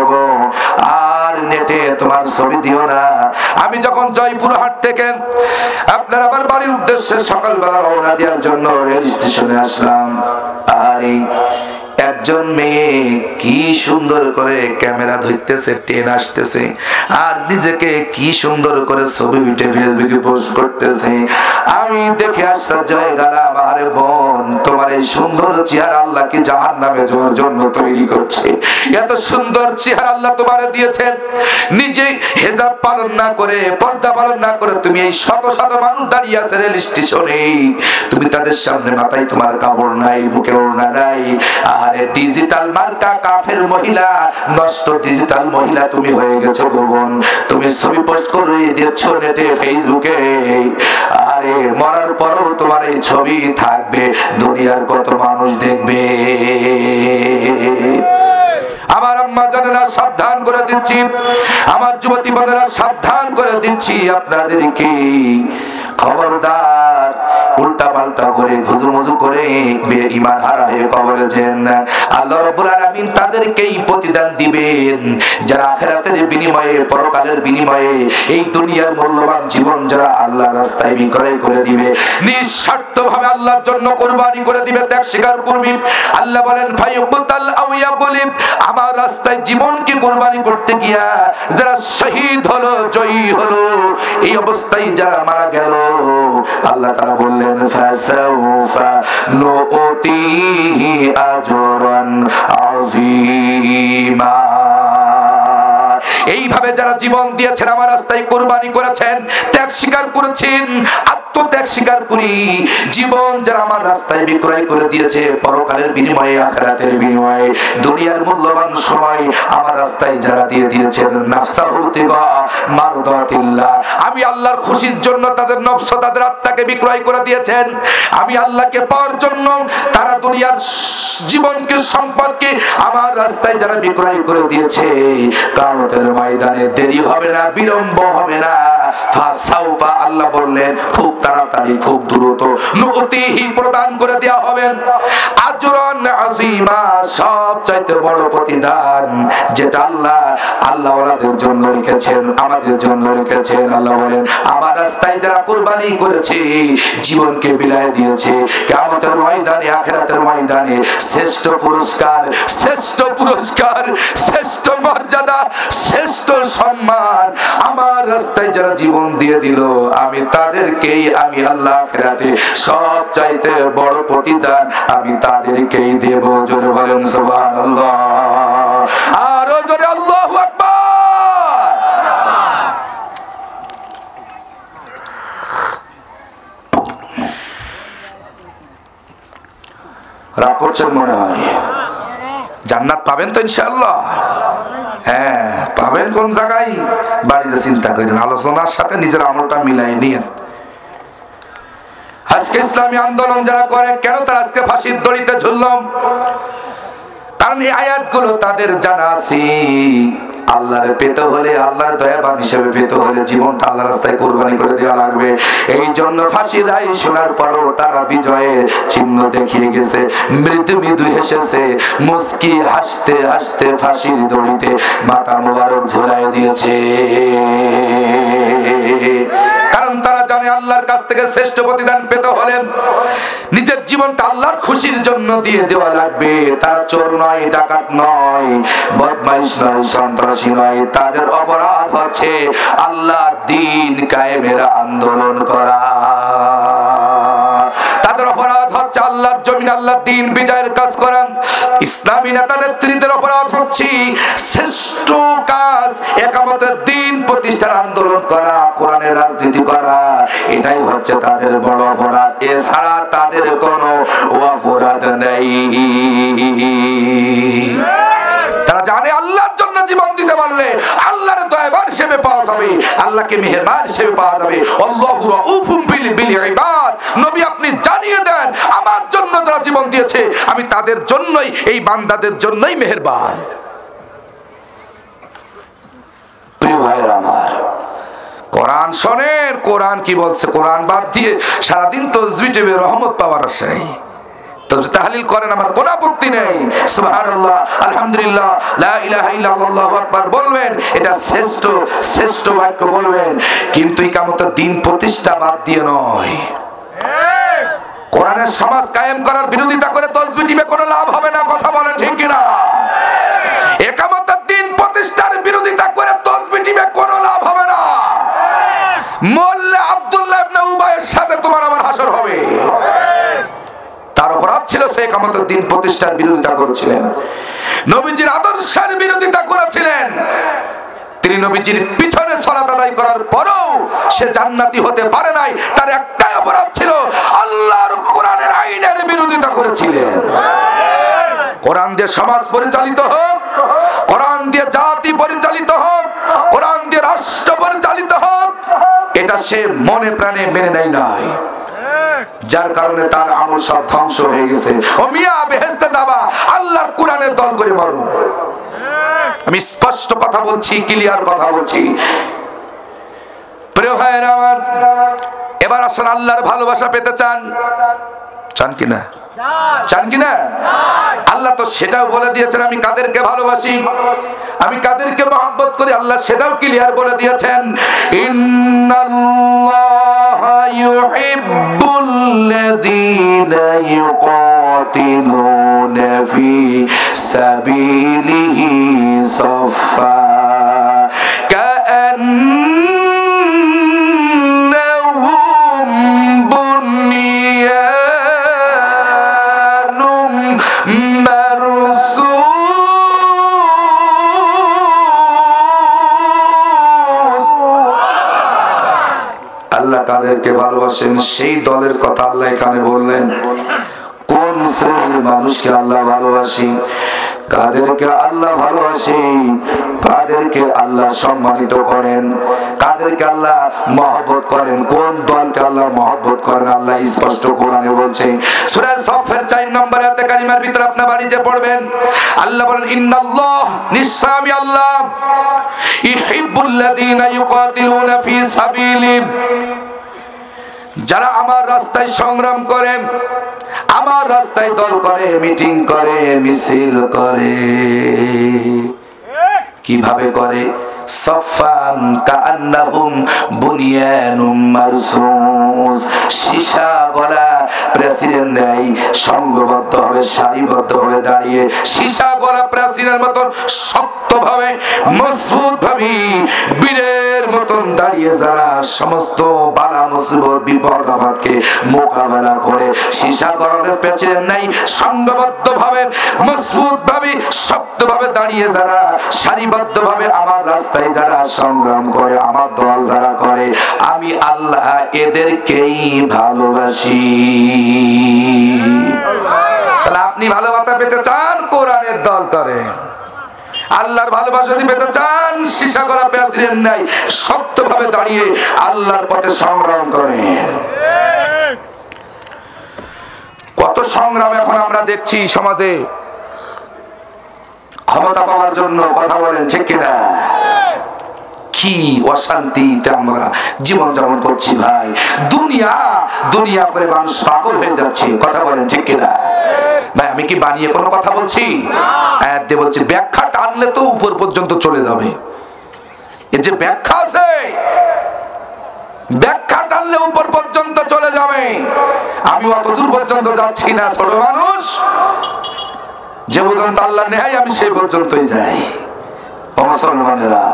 আর নেটে তোমার ছবি দিও না। আমি যখন জয়পুরহাট থেকে আপনার আমার বাড়ির উদ্দেশ্যে সকালবেলা রওনা দেওয়ার জন্য রেল স্টেশনে আসলাম, আর একজন মেয়ে কি সুন্দর করে ক্যামেরা ধরতেছে, ট্রেন আসতেছে, আর নিজেকে কি সুন্দর করে ছবি উঠে ফেসবুকে পোস্ট করতেছে। আমি দেখে আশ্চর্য হয়ে গেলাম, আরে বোন, তোমার এই সুন্দর চেহারা আল্লাহ কি জাহান্নামে যাওয়ার জন্য তৈরি করছে? এত সুন্দর চেহারা আল্লাহ তোমারে দিয়েছেন, নিজে হেজাব পালন না করে, পর্দা পালন না করে তুমি এই শত শত মানুষ দাঁড়িয়ে আছে রেল স্টেশনে, তুমি তাদের সামনে মাথায় তোমার কাপড় নাই, বুকে ওড়না নাই, আরে ডিজিটাল মার্কা কাফের মহিলা, নষ্ট ডিজিটাল মহিলা তুমি হয়ে গেছো বোন। তুমি ছবি পোস্ট করে দিচ্ছ নেটে, ফেসবুকে, আরে মরার পরও তোমার এই ছবি থাকবে, দুনিয়ার কত মানুষ দেখবে। আমার আম্মা জানেরা সাবধান করে দিচ্ছি, আমার যুবতী বোনেরা সাবধান করে দিচ্ছি আপনাদেরকে, খবরদার উল্টা পাল্টা করে ঘুজুমুজু করে ঈমান হারা হয়ে কবরে যেন না। আল্লাহ রাব্বুল আলামিন তাদেরকেই প্রতিদান দিবেন যারা আখিরাতের বিনিময়ে, পরকালের বিনিময়ে এই দুনিয়ার মূল্যবান জীবন যারা আল্লাহর রাস্তায় বিক্রয় করে দিবে, নিঃস্বার্থভাবে আল্লাহর জন্য কুরবানি করে দিবে, ত্যাগ স্বীকার করবে। আল্লাহ বলেন, ফায়ুকতাল আও ইয়াকুলিব, আমার রাস্তায় জীবনকে কুরবানি করতে গিয়া যারা শহীদ হলো, জয়ী হলো, এই অবস্থায় যারা মারা গেল, আল্লাহ তাআলা বললেন, ফাসাউফা নুতিহি আজরান আযীমা। এইভাবে যারা জীবন দিয়েছেন, আমার রাস্তায় কুরবানি করেছেন, ত্যাগ স্বীকার করেছেন, আত্মত্যাগ স্বীকার করি, জীবন যারা আমার রাস্তায় বিক্রয় করে দিয়েছে, পরকালের বিনিময়ে, আখিরাতের বিনিময়ে, দুনিয়ার মূল্যবান সময় আমার রাস্তায় যারা দিয়ে দিয়েছেন, নাফসাহু তিগা মারদাতিল্লাহ, আমি আল্লাহর খুশির জন্য তাদের নফস, তাদের আত্মাকে বিক্রয় করে দিয়েছেন, আমি আল্লাহকে পাওয়ার জন্য তারা দুনিয়ার জীবনকে, সম্পদকে আমার রাস্তায় যারা বিক্রয় করে দিয়েছে, কিয়ামতের ময়দানে দেরি হবে না, বিলম্ব হবে না, ফাসাউফা, আল্লাহ বললেন খুব তাড়াতাড়ি, খুব দ্রুত, নুতিহি, প্রদান করে দেয়া হবে আজরান আযীমা, সবচাইতে বড় প্রতিদান, যেটা আল্লাহ ওনাদের জন্য রেখেছেন, আমাদের জন্য রেখেছেন। আল্লাহ বলেন আমার রাস্তায় যারা কুরবানি করেছে, জীবনকে বিলায় দিয়েছে, কিয়ামতের ময়দানে, আখিরাতের ময়দানে শ্রেষ্ঠ পুরস্কার, শ্রেষ্ঠ পুরস্কার, শ্রেষ্ঠ মর্যাদা, শ্রেষ্ঠ সম্মান আমার রাস্তায় যারা জীবন দিয়ে দিল, আমি তাদেরকেই, আমি আল্লাহ আখিরাতে সবচাইতে বড় প্রতিদান আমি তাদেরকেই দেব। জোরে বলেন সুবহানাল্লাহ, আরো জোরে আল্লাহু আকবার। রাগ করছেন মনে হয়? জান্নাত পাবেন তো ইনশাআল্লাহ? হ্যাঁ পাবেন। কোন জায়গায়? বাড়িতে চিন্তা করেন, আলোচনার সাথে নিজের আমলটা মিলাই নিয়েন। আজকে ইসলামী আন্দোলন যারা করে, কেন তারা আজকে ফাঁসির দড়িতে ঝুললাম? কারণ এই আয়াতগুলো তাদের জানা আছে, আল্লাহরে পেতে হলে, আল্লাহর দয়াবান হিসেবে পেতে হলে জীবনটা আল্লাহ রাস্তায় কুরবানি করে দেওয়া লাগবে। এই জন্য ফাঁসির রায় শোনার পরও তারা বিজয়ের চিহ্ন দেখিয়ে গেছে, মৃদু মৃদু হেসেছে, মুস্কি হাসতে হাসতে ফাঁসির দড়িতে মাথা মোবারক ঝুলাই দিয়েছে। কারণ তারা জানে আল্লাহর কাছ থেকে শ্রেষ্ঠ প্রতিদান পেতে হলে নিজের জীবনটা আল্লাহর খুশির জন্য দিয়ে দেওয়া লাগবে। তারা চোর নয়, ডাকাত নয়, বদমাইশ নয়, সন্ত্রাসী নয়, তাদের অপরাধ হচ্ছে আল্লাহর দ্বীন কায়েমের আন্দোলন করা। তাদের অপরাধ হচ্ছে আল্লাহর জমিন, আল্লাহর দ্বীন বিজয়ের কাজ করা। ইসলামী নেতা নেত্রীদের অপরাধ হচ্ছে শ্রেষ্ঠ কাজ একামতের দ্বীন প্রতিষ্ঠার আন্দোলন করা, কোরআনের রাজনীতি করা, এটাই হচ্ছে তাদের বড় অপরাধ। এছাড়া তাদের কোনো অপরাধ নেই। তারা জানে আল্লাহর জন্য জীবন দিতে পারলে আল্লাহর দয়াবান হিসেবে পাওয়া যাবে, আল্লাহকে মেহেরবান হিসেবে পাওয়া যাবে। আল্লাহু রাউফুম বিল ইবাদ, নবী আপনি জানিয়ে দেন আমার জন্য যারা জীবন দিয়েছে আমি তাদের জন্যই, এই বান্দাদের জন্যই মেহেরবান। প্রিয় ভাইরা আমার, কোরআন শোনেন, কোরআন কি বলছে। কোরআন বাদ দিয়ে সারাদিন তাসবিহ টেবে রহমত পাওয়ার আছে, তাসবিহ তাহলিল করেন, আমার কোনো আপত্তি নেই। সুবহানাল্লাহ, আলহামদুলিল্লাহ, লা ইলাহা ইল্লাল্লাহ, আল্লাহু আকবার বলবেন, এটা শ্রেষ্ঠ শ্রেষ্ঠ বাক্য বলবেন, কিন্তু ইকামতের দিন প্রতিষ্ঠা বাদ দিয়ে নয়। কোরআনের সমাজ কায়েম করার বিরোধিতা করে তাসবিহ টিপে কোনো লাভ হবে না, কথা বলেন ঠিক কিনা? ইকামতের দিন প্রতিষ্ঠার বিরোধিতা করে তাসবিহ টিপে কোনো লাভ হবে না। মোল্লা আব্দুল্লাহ ইবনে উবাইয়ের সাথে তোমার আমার হাসর হবে। তার অপরাধ ছিল সে ইকামতের দিন প্রতিষ্ঠার বিরোধিতা করেছিলেন, নবীজির আদর্শের বিরোধিতা করেছিলেন। তিনি নবীজির পিছনে সালাত আদায় করার পরেও সে জান্নাতি হতে পারে নাই। তার একটাই অপরাধ ছিল, আল্লাহর কোরআনের আইনের বিরোধিতা করেছিলেন। কোরআন দিয়ে সমাজ পরিচালিত হোক, কোরআন দিয়ে জাতি পরিচালিত হোক, কোরআন দিয়ে রাষ্ট্র পরিচালিত হোক, এটা সে মনে প্রাণে মেনে নেয় নাই, যার কারণে তার আমল সব ধ্বংস হয়ে গেছে। ও মিয়া, বেহেশতে যাবা আল্লাহর কোরআনের দল করে মারো। আমি স্পষ্ট কথা বলছি, ক্লিয়ার কথা বলছি। প্রিয় ভাইরা আমার, এবার আসলে আল্লাহর ভালোবাসা পেতে চান? চান কিনা? চান কিনা? আল্লাহ তো সেটাও বলে দিয়েছেন আমি কাদেরকে ভালোবাসি, আমি কাদেরকে মহব্বত করি, আল্লাহ সেটাও ক্লিয়ার বলে দিয়েছেন। ইন্নাল্লাহা ইউহিব্বুল্লাযীনা ইউকাতিলুনা ফি সাবিলিহি সাফফা কাআন্নাহুম বুনিয়ানুম মারসুস। আল্লাহ কাদেরকে ভালোবাসেন সেই দলের কথা আল্লাহ এখানে বললেন। কোন শ্রেণীর মানুষকে আল্লাহ ভালোবাসি? কাদেরকে আল্লাহ ভালোবাসেন, কাদেরকে আল্লাহ সম্মানিত করেন, কাদেরকে আল্লাহ মহব্বত করেন, কোন দলকে আল্লাহ মহব্বত করেন আল্লাহ স্পষ্ট কোরআনে বলছে। সূরা সাফের 4 নম্বর আয়াতে কারিমার ভিতরে আপনারা বাড়িতে পড়বেন, আল্লাহ বলেন ইন্নাল্লাহ, নিশ্চয় আমি আল্লাহ, ইউহিব্বুল লাযিনা ইউকাতিলুনা ফি সাবিলি, যারা আমার রাস্তায় সংগ্রাম করে, আমার রাস্তায় দল করে, মিটিং করে, মিছিল করে। কিভাবে করে? সফান কান্নাহুম বুনিয়ানুম মারসুস, সীসা গলা প্রেসিডেন্ট নাই সংঘবদ্ধ হবে, সারিবদ্ধ হয়ে দাঁড়িয়ে সীসা গলা প্রেসিডেন্টের মতন শক্তভাবে মজবুত ভাবে বীরের মতন দাঁড়িয়ে যারা সমস্ত বালা মুসিবত বিপদ আপদকে মোকাবেলা করে, সীসা গলার প্রেসিডেন্ট নাই সংঘবদ্ধ ভাবে মজবুত ভাবে শক্তভাবে দাঁড়িয়ে যারা সারিবদ্ধ ভাবে আমার রাস্তায় যারা সংগ্রাম করে, আমার দল যারা করে, আমি আল্লাহ এদেরকেই ভালোবাসি। তাহলে আপনি ভালোবাসা পেতে চান, কোরআনের দল করে। আল্লাহর ভালোবাসা যদি পেতে চান, সীসা গলা প্রেসিডেন্ট নাই শক্তভাবে দাঁড়িয়ে আল্লাহর পথে সংগ্রাম করেন। কত সংগ্রাম এখন আমরা দেখছি সমাজে ক্ষমতা পাওয়ার জন্য, কথা বলেন ঠিক কিনা? কি অশান্তিতে আমরা জীবন যাপন করছি ভাই, দুনিয়া দুনিয়া করে মানুষ পাগল হয়ে যাচ্ছে, কথা বলেন ঠিক কিনা? ভাই আমি কি বানিয়ে কোনো কথা বলছি? বলছি ব্যাখ্যা টানলে তো উপর পর্যন্ত চলে যাবে। এর যে ব্যাখ্যা আছে, ব্যাখ্যা টানলে উপর পর্যন্ত চলে যাবে। আমি অত দূর পর্যন্ত যাচ্ছি না, ছোট মানুষ, যে পর্যন্ত আল্লাহ নেয় আমি সেই পর্যন্তই যাই। মুসলমানেরা,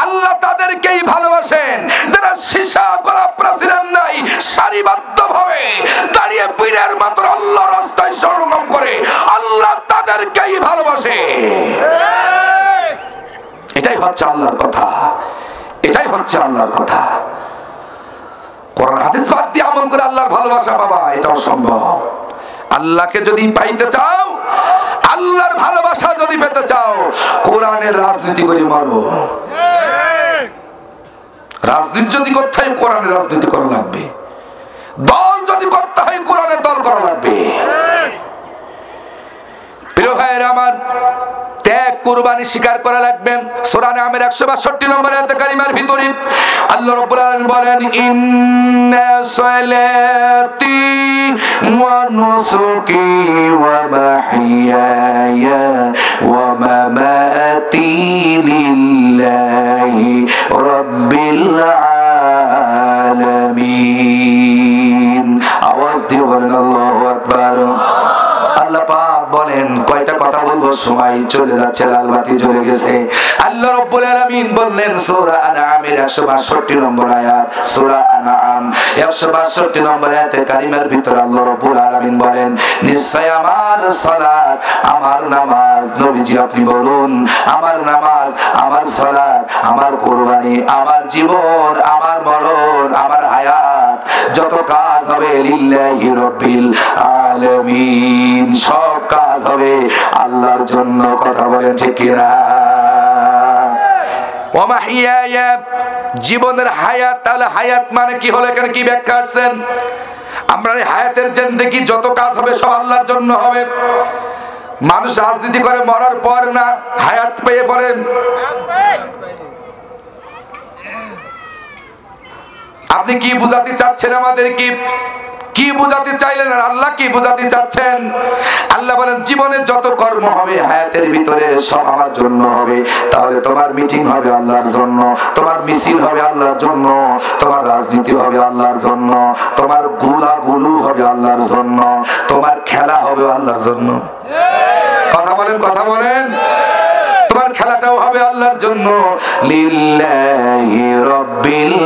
আল্লাহ তাদেরকেই ভালোবাসেন যারা সীসা গলা প্রেসিডেন্ট নাই সারিবদ্ধ ভাবে দাঁড়িয়ে বীরের মতো আল্লাহর রাস্তায় সংগ্রাম করে, আল্লাহ তাদেরকেই ভালোবাসে। এটাই হচ্ছে আল্লাহর কথা, এটাই হচ্ছে আল্লাহর কথা। কোরআন হাদিস বাদ দিয়ে আমল করে আল্লাহর ভালোবাসা পাবা, এটাও সম্ভব। আল্লাহকে যদি পাইতে চাও, আল্লাহর ভালোবাসা যদি পেতে চাও, কোরআনের রাজনীতি করে মারো। রাজনীতি যদি করতে হয় কোরআনের রাজনীতি করা লাগবে, দল যদি করতে হয় কোরআনের দল করা লাগবে। প্রিয় ভাইয়েরা আমার, ত্যাগ কুরবানি স্বীকার করা লাগবে। সূরা আনামের 162 নম্বর আয়াতে কারিমার ভিতরে আল্লাহ রাব্বুল আলামিন বলেন ইন্না সালাতি ওয়া নুসুকি ওয়া মাহইয়ায়া ওয়া মামাতি লিল্লাহি রাব্বিল আলামিন। আওয়াজ দিয়ে বলেন আল্লাহু আকবার। আল্লাহ পাক বলেন, কয়টা কথা বলবো, সময় চলে যাচ্ছে, লাল বাতি জ্বলে গেছে। আল্লাহ রাব্বুল আলামিন বললেন সূরা আনআমের 162 নম্বর আয়াত, সূরা আনআম 162 নম্বর আয়াতে কারিমার ভিতরে আল্লাহ রাব্বুল আলামিন বলেন, নিশ্চয় আমার সালাত, আমার নামাজ, নবীজি আপনি বলুন, আমার নামাজ, আমার সালাত, আমার কুরবানি, আমার জীবন, আমার মরণ, আমার হায়াত, যত কাজ হবে লিল্লাহি রাব্বিল আলামিন, সব কাজ হবে আল্লাহর জন্য, কথা বলেন ঠিক কিনা? ওয়া মাহইয়ায়া, জীবনের হায়াত। তাহলে হায়াত মানে কি হলো, এখানে কি ব্যাখ্যা আসছেন? আমরা হায়াতের জিন্দেগি যত কাজ হবে সব আল্লাহর জন্য হবে। মানুষ রাজনীতি করে মরার পর না, হায়াত পেয়ে পড়েন। আপনি কি বুঝাতে চাচ্ছেন আমাদের? কি বুঝাতে চাইলেন? আল্লাহ কি বুঝাতে চাচ্ছেন? আল্লাহ বলেন জীবনের যত কর্ম হবে হায়াতের ভিতরে সব আমার জন্য হবে। তাহলে তোমার মিটিং হবে আল্লাহর জন্য, তোমার মিছিল হবে আল্লাহর জন্য, তোমার রাজনীতি হবে আল্লাহর জন্য, তোমার গুলাগুলু হবে আল্লাহর জন্য, তোমার খেলা হবে আল্লাহর জন্য। কথা বলেন, কথা বলেন। তোমার খেলাটাও হবে আল্লাহর জন্য। লিল্লাহি রাব্বিল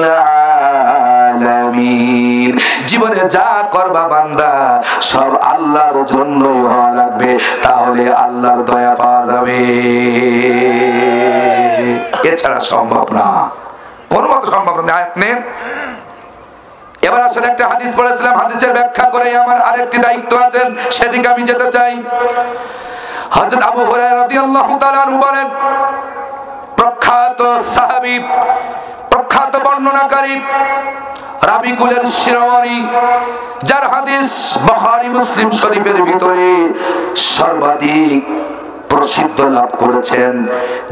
আলামিন। জীবনে যা করবা বান্দা সব আল্লাহর জন্যই হওয়া লাগবে, তাহলে আল্লাহর দয়া পাওয়া যাবে। এছাড়া সম্ভব না, কোন মত সম্ভব না। আয়াত নেন। এবার আসলে একটা হাদিস পড়েছিলাম, হাদিসের ব্যাখ্যা করে আমার আরেকটি দায়িত্ব আছেন, সেদিকে আমি যেতে চাই। হযরত আবু হুরায়রা রাদিয়াল্লাহু তাআলা আনহু বলেন, প্রখ্যাত সাহাবী, প্রখ্যাত বর্ণনাকারী, রাবিকুলের শিরোমণি, যার হাদিস বুখারী মুসলিম শরীফের ভিতরে সর্বাধিক প্রসিদ্ধ লাভ করেছেন,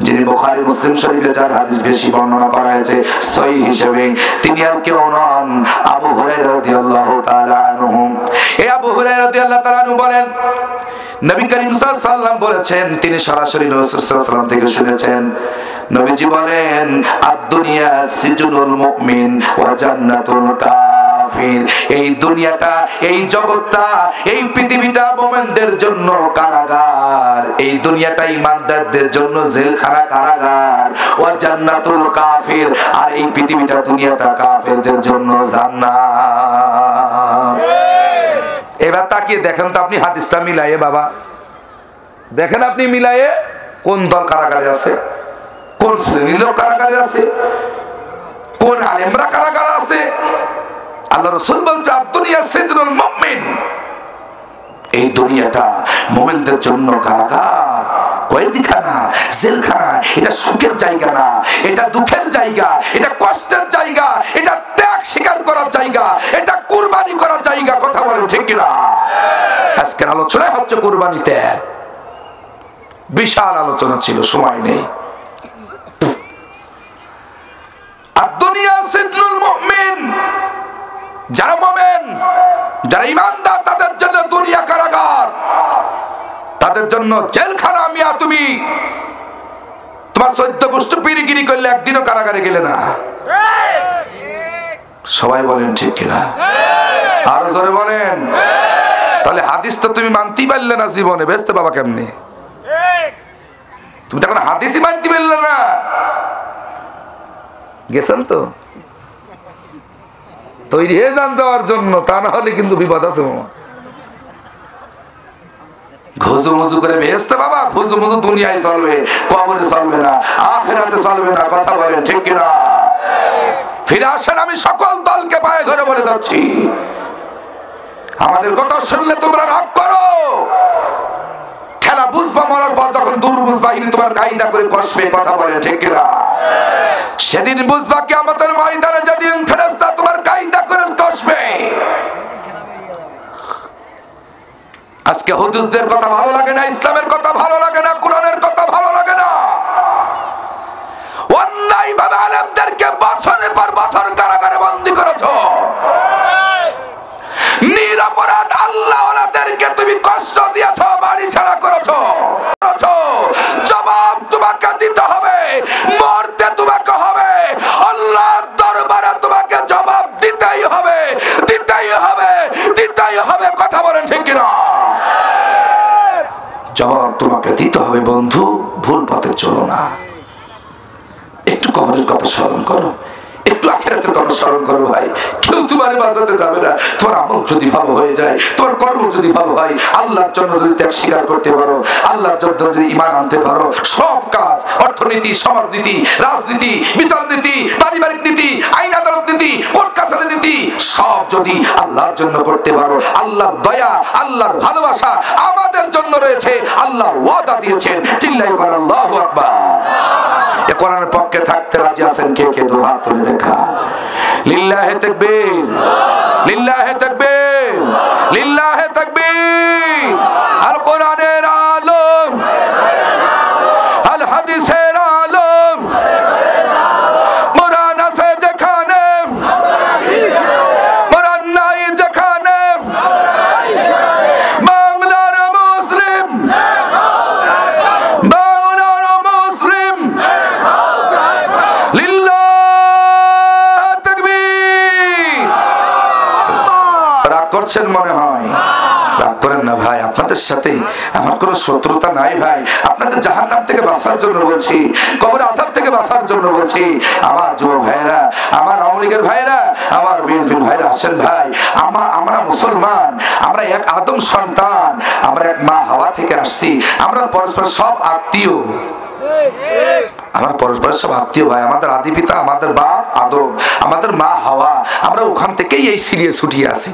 যিনি বুখারী মুসলিম শরীফে যার হাদিস বেশি বর্ণনা করা হয়েছে সহিহ হিসেবে, তিনি আর কেউ নন, আবু হুরায়রা রাদিয়াল্লাহু তাআলা আনহু। এই আবু হুরায়রা রাদিয়াল্লাহু তাআলা আনহু বলেন, নবী করিম সাল্লাল্লাহু আলাইহি ওয়াসাল্লাম বলেছেন, তিনি সরাসরি রাসূল সাল্লাল্লাহু আলাইহি ওয়াসাল্লাম থেকে শুনেছেন, নবীজি বলেন, আদ-দুনিয়া সিজনুল মুমিন ওয়া জান্নাতুল কাফির। এই দুনিয়াটা, এই জগৎটা, এই পৃথিবীটা মুমিনদের জন্য কারাগার, এই দুনিয়াটা ঈমানদারদের জন্য জেলখানা, কারাগার। ওয়া জান্নাতুল কাফির, আর এই পৃথিবীটা, দুনিয়াটা কাফেরদের জন্য জান্নাত। এবার তাকিয়ে দেখেন তো আপনি হাদিসটা মিলায়ে, বাবা দেখেন আপনি মিলায়ে, কোন দল কারাগারে আছে, কোন শ্রেণীর লোক কারাগারে আছে, কোন আলেমরা কারাগারে আছে। আল্লাহ রাসূল বলছে, আদ-দুনিয়া সিজনুল মুমিন, এই দুনিয়াটা মুমিনদের জন্য কারাগার, কয়েদিখানা, জেলখানা। এটা সুখের জায়গা না, এটা দুঃখের জায়গা, এটা কষ্টের জায়গা, এটা ত্যাগ স্বীকার করার জায়গা, এটা কুরবানি করার জায়গা। কথা বলেন ঠিক কিনা? আজকের আলোচনা হচ্ছে কুরবানি ত্যাগ। বিশাল আলোচনা ছিল, সময় নেই। আদ-দুনিয়া সিজনুল মুমিন, যারা মুমিন, যারা ঈমানদার, তাদের জন্য দুনিয়া কারাগার, তাদের জন্য জেলখানা। মিয়া তুমি তোমার 14 গোষ্ঠ পিরিগিরি করলে একদিনও কারাগারে গেলে না। সবাই বলেন ঠিক কিনা? আরো জোরে বলেন। তাহলে হাদিস তো তুমি মানতেই পারলে না জীবনে, বেচতে বাবা কেমনি? তুমি তখন হাদিসই মানতে পারলে না, গেছেন তো তৈরি হয়ে যান যাওয়ার জন্য, তা না হলে কিন্তু বিপদ আছে মামা। ঘুজু মুজু করে বেহেশতে বাবা, ঘুজু মুজু দুনিয়ায় চলবে, কবরে চলবে না, আখিরাতে চলবে না। কথা বলেন ঠিক কিনা? ফিরে আসেন, আমি সকল দলকে পায়ে ধরে বলে যাচ্ছি, আমাদের কথা শুনলে তোমরা রাগ করো, খেলা বুঝবা মরার পর, যখন দুর্বুঝ বাহিনী তোমার কায়দা করে কষবে। কথা বলেন ঠিক কিনা? সেদিন বুঝবা কিয়ামতের ময়দানে, যেদিন ফেরেশতা তোমার কায়দা করে কষবে। আজকে হুজুরদের কথা ভালো লাগে না, ইসলামের কথা ভালো লাগে না, কোরআনের কথা ভালো লাগে না। অন্যায় ভাবে আলেমদেরকে বছরের পর বছর কারাগারে বন্দী করেছো। নিরপরাধ আল্লাহওয়ালাদেরকে তুমি কষ্ট দিয়েছো, বাড়ি ছাড়া করেছো। জবাব তোমাকে দিতে হবে, মরতে তোমাকে হবে, আল্লাহর দরবারে তোমাকে জবাব দিতেই হবে, দিতেই হবে, দিতেই হবে। কথা বলেন ঠিক কিনা? জবাব তোমাকে দিতে হবে বন্ধু, ভুল পথে চলো না। একটু কবরের কথা স্মরণ করো, একটু আখিরাতের কথা স্মরণ করো ভাই। কেউ তোমারে বাঁচাতে যাবে না। তোমার আমল যদি ভালো হয়ে যায়, তোমার কর্ম যদি ভালো হয়, আল্লাহর জন্য যদি ত্যাগ স্বীকার করতে পারো, আল্লাহর জন্য যদি ঈমান আনতে পারো, সব কাজ, অর্থনীতি, সমাজনীতি, রাজনীতি, বিচার নীতি, পারিবারিক নীতি, আইন আদালত নীতি, কোর্ট কাছারি নীতি, সব যদি আল্লাহর জন্য করতে পারো, আল্লাহর দয়া, আল্লাহর ভালোবাসা আমাদের জন্য রয়েছে। আল্লাহ ওয়াদা দিয়েছেন। চিল্লাই করেন আল্লাহু আকবার। এ কোরআনের পক্ষে থাকতে রাজি আছেন কে কে? দু হাত তুলে দেখা। লিল্লাহে তাকবীর, লিল্লাহে তাকবীর, লিল্লাহে তাকবীর। আল কোরআনের আলম, আল হাদিসের আলম, কোরআন আছে যেখানে, কোরআন নাই যেখানে, বাংলার মুসলিম, বাংলার মুসলিম। লিল্লাহে তাকবীর। রাগ করছেন মনে হয়? রাগ করেন না ভাই, আপনাদের সাথে আমার কোনো শত্রুতা নাই ভাই। আপনাদের জাহান্নাম থেকে বাঁচার জন্য বলছি, কবর আযাব থেকে বাঁচার জন্য বলছি। আমার যুবক ভাইরা, আমার আওয়ামী লীগের ভাইরা, আমার বিএনপির ভাইরা, আসেন ভাই। আমরা মুসলমান, আমরা এক আদম সন্তান, আমরা এক মা হাওয়া থেকে আসছি। আমরা পরস্পর সব আত্মীয়, আমার পরস্পর সব আত্মীয় ভাই। আমাদের আদি পিতা, আমাদের বাপ আদম, আমাদের মা হাওয়া, আমরা ওখান থেকেই এই সিরিয়ে ছুটিয়ে আসি।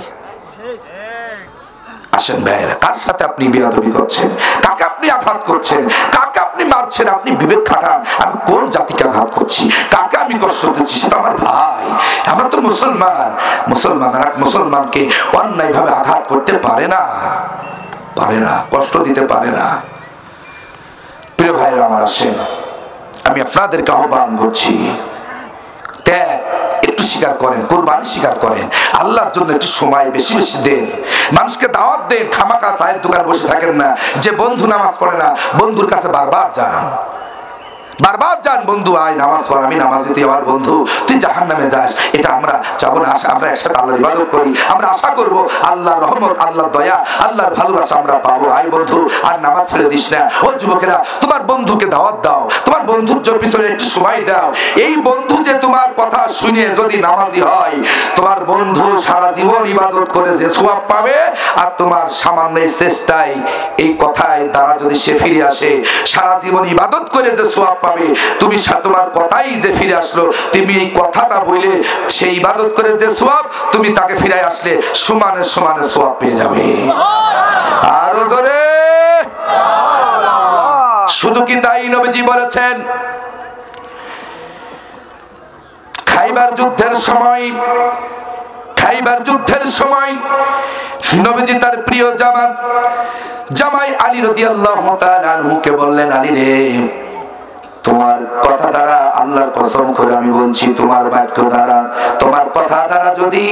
আসেন ভাইরা, কার সাথে আপনি বেয়াদবি করছেন, কাকে আপনি আপনি আঘাত করছেন, কাকে আপনি মারছেন, আপনি বিবেক খাটান। আমি কোন জাতিকে আঘাত করছি, কাকে আমি কষ্ট দিচ্ছি? সেটা আমার ভাই, আমরা তো মুসলমান। মুসলমানরা মুসলমানকে অন্যায় ভাবে আঘাত করতে পারে না, কষ্ট দিতে পারে না। প্রিয় ভাইরা আমার, আসেন, আমি আপনাদেরকে আহ্বান করছি, ত্যাগ একটু স্বীকার করেন, কুরবানি স্বীকার করেন, আল্লাহর জন্য একটু সময় বেশি বেশি দেন, মানুষকে দাওয়াত দেন। খামাকা চায়ের দোকানে বসে থাকেন না। যে বন্ধু নামাজ পড়ে না, বন্ধুর কাছে বারবার যান, বন্ধু আয় নামাজ পড়, আমি নামাজি, তুই আমার বন্ধু, তুই জাহান্নামে যাস। এটা আমরা চাবো না। আমরা একসাথে আল্লাহর ইবাদত করি, আমরা আশা করব আল্লাহর রহমত, আল্লাহর দয়া, আল্লাহর ভালোবাসা আমরা পাবো। আয় বন্ধু, আর নামাজ ছেড়ে দিস না। ও যুবকেরা, তোমার বন্ধুকে দাওয়াত দাও, তোমার বন্ধুর পিছনে একটু সময় দাও। এই বন্ধু যে তোমার কথা শুনে যদি নামাজি হয়, তোমার বন্ধু সারা জীবন ইবাদত করে যে সওয়াব পাবে, আর তোমার সামান্য চেষ্টায়, এই কথায় দ্বারা যদি সে ফিরে আসে, সারা জীবন ইবাদত করে যে সওয়াব পাবে, তুমি তোমার কথাই যে ফিরে আসলো, তুমি এই কথাটা বলে সেই ইবাদত করে যে সওয়াব, তুমি তাকে ফিরে আসলে সমানে সমানে সওয়াব পেয়ে যাবে। আরো জোরে। শুধু কি তাই? নবীজি বলেছেন, খাইবার যুদ্ধের সময় নবীজি তার প্রিয় জামাই আলী রাদিয়াল্লাহু তাআলা আনহুকে বললেন, আলী রে, তোমার কথা দ্বারা, আল্লাহর কসম করে আমি বলছি, তোমার বাক্য দ্বারা, তোমার কথা দ্বারা যদি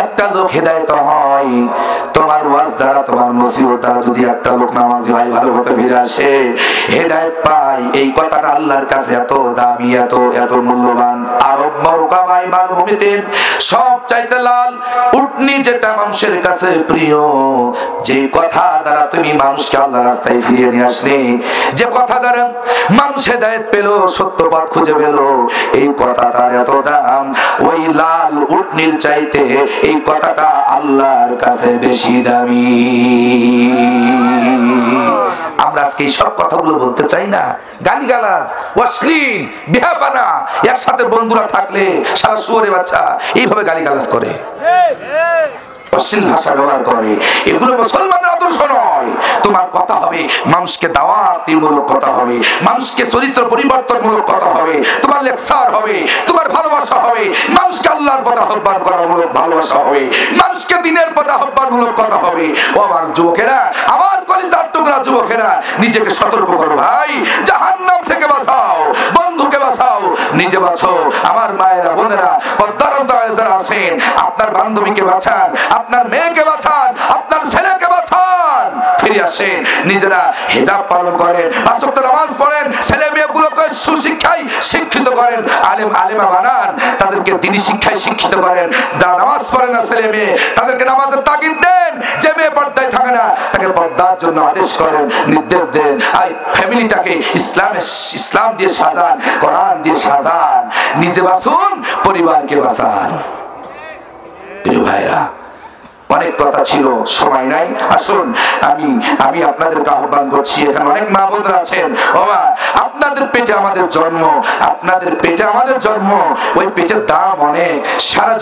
একটা লোক হেদায়েত হয়, তোমার ওয়াজ দ্বারা, তোমার নসিহত দ্বারা যদি একটা লোক নামাজি হয়, ভালো হতে ফিরে আসে, হেদায়েত পায়, এই কথাটা আল্লাহর কাছে এত দামি, এত মূল্যবান। আরব মরুকামাই মালভূমিতে সব চাইতে লাল উটনি যেটা মানুষের কাছে প্রিয়, যে কথা দ্বারা তুমি মানুষকে আল্লাহর রাস্তায় ফিরিয়ে নিয়ে আসলে, যে কথা দ্বারা মানুষ হেদায়েত পেল, সত্য পথ খুঁজে পেল, এই কথাটার এত দাম, ওই লাল উটনির চাইতে এই কথাটা আল্লাহর কাছে বেশি দামি। আমরা আজকে এই সব কথাগুলো বলতে চাই না। গালিগালাজ, অশ্লীল, বিহাপানা, একসাথে বন্ধুরা থাকলে সারা শুয়োরের বাচ্চা এইভাবে গালিগালাজ করে, অশ্লীল ভাষা ব্যবহার করে, এগুলো মুসলমানের আদর্শ নয়। তোমার কথা হবে মানুষকে দাওয়াতিমূলক কথা হবে, মানুষকে চরিত্র পরিবর্তনমূলক কথা হবে, তোমার লেকচার হবে, তোমার ভালোবাসা হবে, মানুষকে আল্লাহর পথে আহ্বান করার মূলক ভালোবাসা হবে, মানুষকে দিনের পথে আহ্বানমূলক কথা হবে। ও আমার যুবকেরা, আমার কলিজার টুকরা যুবকেরা, নিজেকে সতর্ক করো ভাই, জাহান্নাম থেকে বাঁচাও, বন্ধুকে বাঁচাও, নিজে বাঁচো। আমার মায়েরা, বোনেরা, পর্দার অন্তরালে যারা আছেন, আপনার বান্ধবীকে বাঁচান, আপনার মেয়েকে বাঁচান, আপনার ছেলেকে বাঁচান, ফিরে আসেন, নিজেরা হিজাব পালন করেন, পাঁচ ওয়াক্ত নামাজ পড়েন, ছেলে মেয়েগুলোকে সুশিক্ষায় শিক্ষিত করেন, আলেমা বানান, তাদেরকে দ্বীনি শিক্ষায় শিক্ষিত করেন। যারা নামাজ পড়ে না ছেলে মেয়ে, তাদেরকে নামাজের তাগিদ দেন। যে মেয়ে পর্দায় থাকে না, তাকে পর্দার জন্য আদেশ করেন, নির্দেশ দেন। আর ফ্যামিলিটাকে ইসলাম দিয়ে সাজান, কোরআন দিয়ে সাজান, নিজে বাঁচুন, পরিবারকে বাঁচান। প্রিয় ভাইরা, অনেক কথা ছিল, সময় নাই। আসুন, আমি আপনাদেরকে আহ্বান করছি, এখানে অনেক মা বোনরা আছেন, ও মা, আপনাদের পেটে আমাদের জন্ম, আপনাদের পেটে আমাদের জন্ম, ওই পেটের দাম অনেক। সারা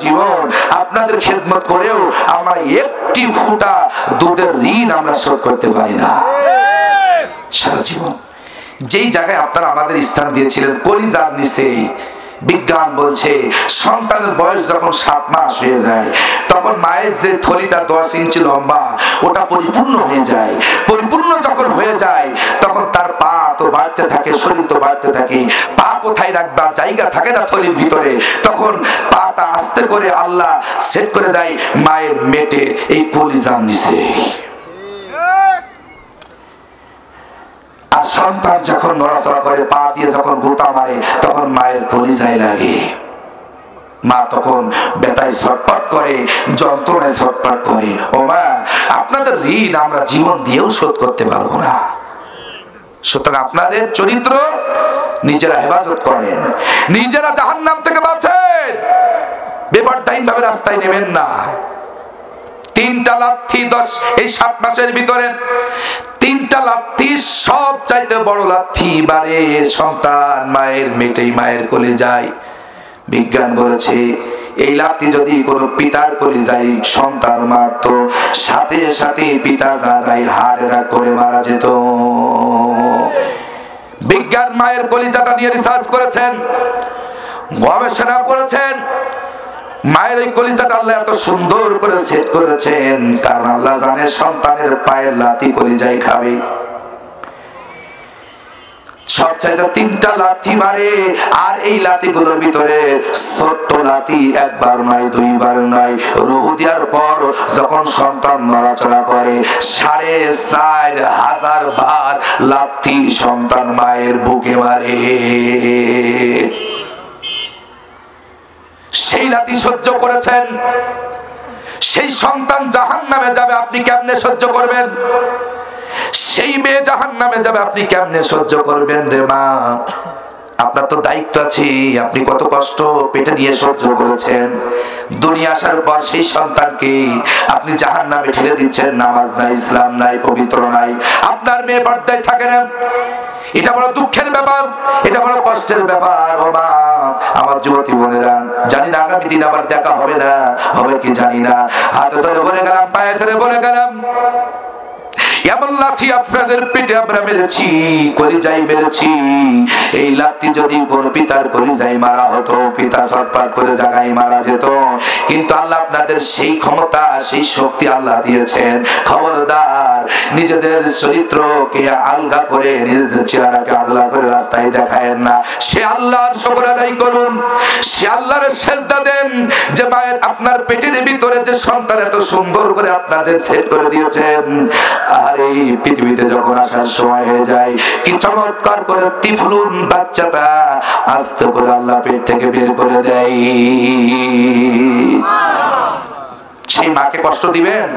জীবন আপনাদের খেদমত করেও আমরা একটি ফুটা দুধের ঋণ আমরা শোধ করতে পারি না। সারা জীবন যেই জায়গায় আপনারা আমাদের স্থান দিয়েছিলেন, কলিজার নিচে, বিজ্ঞান বলছে সন্তানের বয়স যখন 7 মাস হয়ে যায়, তখন মায়ের যে থলিটা 10 ইঞ্চি লম্বা, ওটা পরিপূর্ণ হয়ে যায়। পরিপূর্ণ যখন হয়ে যায়, তখন তার পা তো বাড়তে থাকে, শরীর তো বাড়তে থাকে, পা কোথায় রাখবার জায়গা থাকে না থলির ভিতরে, তখন পাটা আস্তে করে আল্লাহ সেট করে দেয় মায়ের মেটে, এই কলিজার নিচে। আর সন্তান যখন নড়াচড়া করে, পা দিয়ে যখন গোতা মারে, তখন মায়ের কলিজায় লাগে। মা তখন ব্যথায় ছটফট করে, যন্ত্রণায় ছটফট করে। ও মা, আপনাদের ঋণ আমরা জীবন দিয়েও শোধ করতে পারবো না। সুতরাং আপনাদের চরিত্র নিজেরা হেফাজত করেন, নিজেরা জাহান্নাম থেকে বাঁচেন, বেপরদাহীন ভাবে রাস্তায় নেবেন না। 3টা লাথি এই 7 মাসের ভিতরে 3টা লাথি, সব চাইতে বড় লাথি বারে সন্তান মায়ের মেটেই, মায়ের কোলে যায়। বিজ্ঞান বলেছে এই লাঠি যদি কোনো পিতার কলিজায় সন্তান মারত, সাথে সাথে পিতা জানাই হাড়েরা করে মারা যেত। বিজ্ঞান মায়ের কলিজাটা নিয়ে রিসার্চ করেছেন, গবেষণা করেছেন। মায়ের এই কলিজাটা আল্লাহ এত সুন্দর করে সেট করেছেন, কারণ আল্লাহ জানে সন্তানের পায়ের লাথি কলিজায় খাবে। সবচাইতে 3টা লাথি মারে, আর এই লাথিগুলোর ভিতরে ছোট্ট লাথি একবার নয়, 2বার নয়, রূহ দেওয়ার পর যখন সন্তান নড়াচড়া করে 4,500 বার লাথি সন্তান মায়ের বুকে মারে। সেই লাথি সহ্য করেছেন, সেই সন্তান জাহান্নামে যাবে, আপনি কেমনে সহ্য করবেন? সেই মেয়ে জাহান্নামে যাবে, আপনি কেমনে সহ্য করবেন রে মা? আপনার তো দায়িত্ব আছে, আপনি কত কষ্ট পেটে নিয়ে সহ্য করেছেন। দুনিয়া আসার পর সেই সন্তানকে আপনি জাহান্নামে ঠেলে দিচ্ছেন। নামাজ নাই, ইসলাম নাই, পবিত্র নাই, আপনার মেয়ে পর্দায় থাকে না। এটা বড় দুঃখের ব্যাপার, এটা বড় কষ্টের ব্যাপার। ও মা, আমার যুবতী বোনেরা, জানি না আগামী দিন আবার দেখা হবে না, হবে কি জানি না। হাতে ধরে বলে গেলাম, পায়ে ধরে বলে গেলাম, এমন লাথি আপনাদের পেটে আমরা মেরেছি, কলিজায় মেরেছি। এই লাথি যদি কোন পিতার কলিজায় মারা হতো, পিতা ছটফট করে জায়গায় মারা যেত। কিন্তু আল্লাহ আপনাদের সেই ক্ষমতা, সেই শক্তি আল্লাহ দিয়েছেন। খবরদার, নিজেদের চরিত্রকে আলগা করে, নিজেদের চেহারাকে আলগা করে রাস্তায় দেখায়েন না। সে আল্লাহর শুকর আদায় করুন, সে আল্লাহর সেজদা দেন যে মায়ের আপনার পেটের ভিতরে যে সন্তান এত সুন্দর করে আপনাদের সেট করে দিয়েছেন। আর এই পৃথিবীতে যখন আসার সময় হয়ে যায়, কি চমৎকার করে তিফলুন বাচ্চাটা আস্তে করে আল্লাহ পেট থেকে বের করে দেয়। সেই মাকে কষ্ট দিবেন?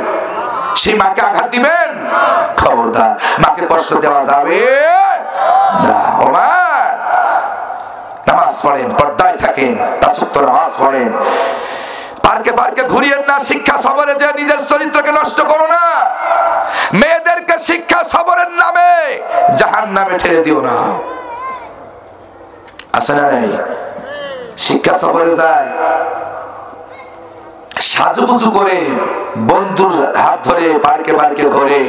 সেই মাকে আঘাত দিবেন? খবরদার, মাকে কষ্ট দেওয়া যাবে না। ও মা, নামাজ পড়েন, পর্দায় থাকেন, তাসুক্ত নামাজ পড়েন। পার্কে পার্কে ঘুরিয়েন না, শিক্ষা সবরে যে নিজের চরিত্রকে নষ্ট করো না। মেয়েদেরকে শিক্ষা সবরের নামে জাহান্নামে ঠেলে দিও না। আছে না নাই? শিক্ষা সবরে যায়, সাজুগুজু করে, বন্ধুর হাত ধরে পার্কে পার্কে ঘুরে,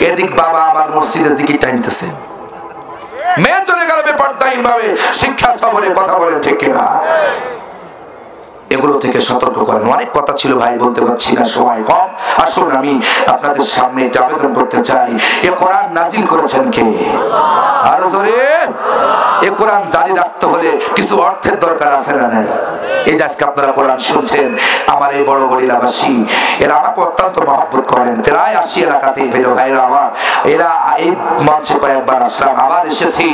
এদিক বাবা আমার মসজিদে জিকির টানতেছে, মেয়ে চলে গেল বেপরদাহীন ভাবে শিক্ষা সবরে। কথা বলেন ঠিক কিনা? এগুলো থেকে সতর্ক করেন। অনেক কথা ছিল ভাই, বলতে পারছি না, সময় কম। আসুন আমি আপনাদের সামনে একটা আবেদন করতে চাই, এ কোরআন নাজিল করেছেন কে? আরো জোরে। এ কোরআন জারি রাখতে হলে কিছু অর্থের দরকার আছে না নাই? এই যে আজকে আপনারা কোরআন শুনছেন, আমার এই বড় বড়িলাবাসী, এরা আমাকে অত্যন্ত মহব্বত করেন। প্রায় 80 এলাকাতে ফেলো ভাইরা আমার, এরা এই মঞ্চে কয়েকবার আসলাম, আবার এসেছি।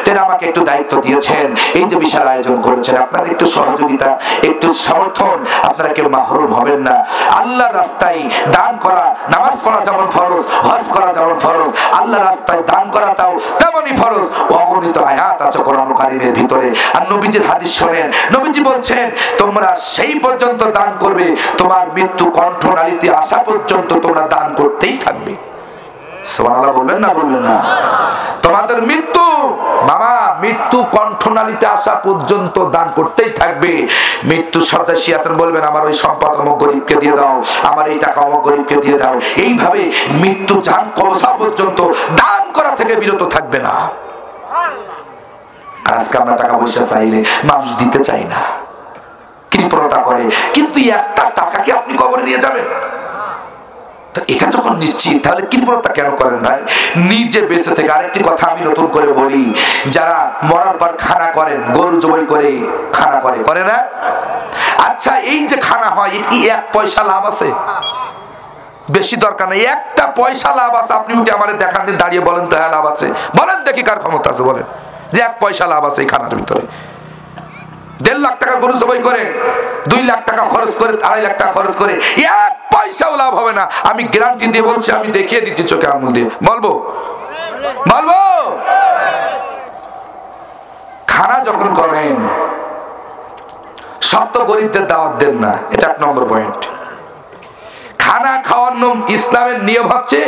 তেরা আমাকে একটু দায়িত্ব দিয়েছেন, এই যে বিশাল আয়োজন করেছেন, আপনার একটু সহযোগিতা, একটু সমর্থন, আপনারা কেউ মাহরুম হবেন না। আল্লাহর রাস্তায় দান করা, নামাজ পড়া যেমন ফরজ, হজ করা যেমন ফরজ, আল্লাহর রাস্তায় দান করাটাও তেমনই ফরজ। অগণিত আয়াত আছে কোরআন কারীমের ভিতরে। আর নবীজির হাদিস শোনেন, নবীজি বলছেন, তোমরা সেই পর্যন্ত দান করবে, তোমার মৃত্যু কণ্ঠনালীতে আসা পর্যন্ত তোমরা দান করতেই থাকবে। সুবহানাল্লাহ বলবেন না? বলবেন না? তোমাদের মৃত্যু, মামা, মৃত্যু কণ্ঠনালীতে আসা পর্যন্ত দান করতেই থাকবে। মৃত্যু শয্যায় শুয়ে আছেন, বলবেন আমার ওই সম্পদ অমুক গরিবকে দিয়ে দাও, আমার এই টাকা অমুক গরিবকে দিয়ে দাও। এইভাবে মৃত্যু জান কবজা পর্যন্ত দান করা থেকে বিরত থাকবে না। আর আজকে আমরা টাকা পয়সা চাইলে মানুষ দিতে চাই না, কৃপণতা করে। কিন্তু একটা টাকাকে আপনি কবরে নিয়ে যাবেন, এটা যখন নিশ্চিত, তাহলে কৃপণতা কেন করেন ভাই? নিজে বেঁচে থেকে। আরেকটি কথা আমি নতুন করে বলি, যারা মরার পর খানা করেন, গরু জবাই করে খানা করে না? আচ্ছা, এই যে খানা হয়, এটি 1 পয়সা লাভ আছে? বেশি দরকার নেই, 1টা পয়সা লাভ আছে। আপনি উঠে আমাদের দেখান দিন, দাঁড়িয়ে বলেন তো হ্যাঁ লাভ আছে। বলেন দেখি কার ক্ষমতা আছে, বলেন যে 1 পয়সা লাভ আছে এই খানার ভিতরে। 1.5 লাখ টাকা গরু জবাই করে, 2 লাখ টাকা খরচ করে, 2.5 লাখ টাকা খরচ করে 1 পয়সাও লাভ হবে না। আমি গ্যারান্টি দিয়ে বলছি, আমি দেখিয়ে দিচ্ছি চোখে আঙুল দিয়ে। বলবো? খানা যখন করেন, সব তো গরিবদের দাওয়াত দেন না, এটা 1 নম্বর পয়েন্ট। খানা খাওয়ার ইসলামের নিয়ম হচ্ছে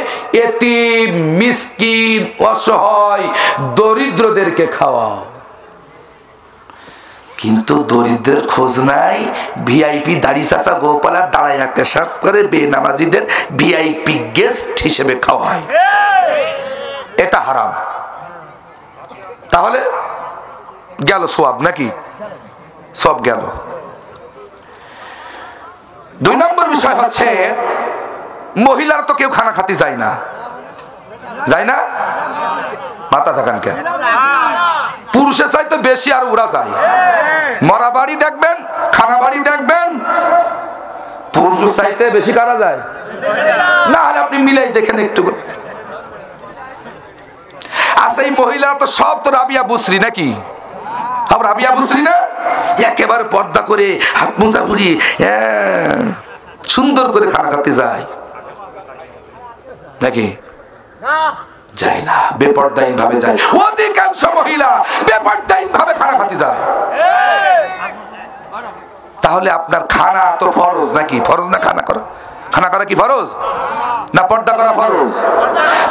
এতিম, মিসকিন, অসহায়, দরিদ্রদেরকে খাওয়া। কিন্তু দরিদ্রের খোঁজ নাই। ভিআইপি দাড়ি চাচা গোপালা দাঁড়াইয়া পেশাব করে বেনামাজিদের ভিআইপি গেস্ট হিসেবে খাওয়া হয়, এটা হারাম। তাহলে গেল সওয়াব নাকি? সব গেল। 2 নম্বর বিষয় হচ্ছে মহিলার তো কেউ খানা খাতে যায় না, যায় না? মাথা থাকান কেন? পুরুষের চাইতে বেশি আর ওরা যায়। মরা বাড়ি দেখবেন, খানা বাড়ি দেখবেন, পুরুষের চাইতে বেশি কারা যায় না? হলে আপনি মিলাই দেখেন একটু। আচ্ছা, এই মহিলা তো সব তো রাবিয়া বুসরি নাকি? রাবিয়া বুসরি না? একেবারে পর্দা করে হাত মোজা ঘুরি সুন্দর করে খানা খাতে যায় নাকি? যায় না, বেপরদাইন ভাবে যায়। অধিকাংশ মহিলা বেপরদাইন ভাবে খানা খাতে যায়। তাহলে আপনার খানা তো ফরজ নাকি? ফরজ না খানা করা? খানা করা কি ফরজ না পর্দা করা ফরজ?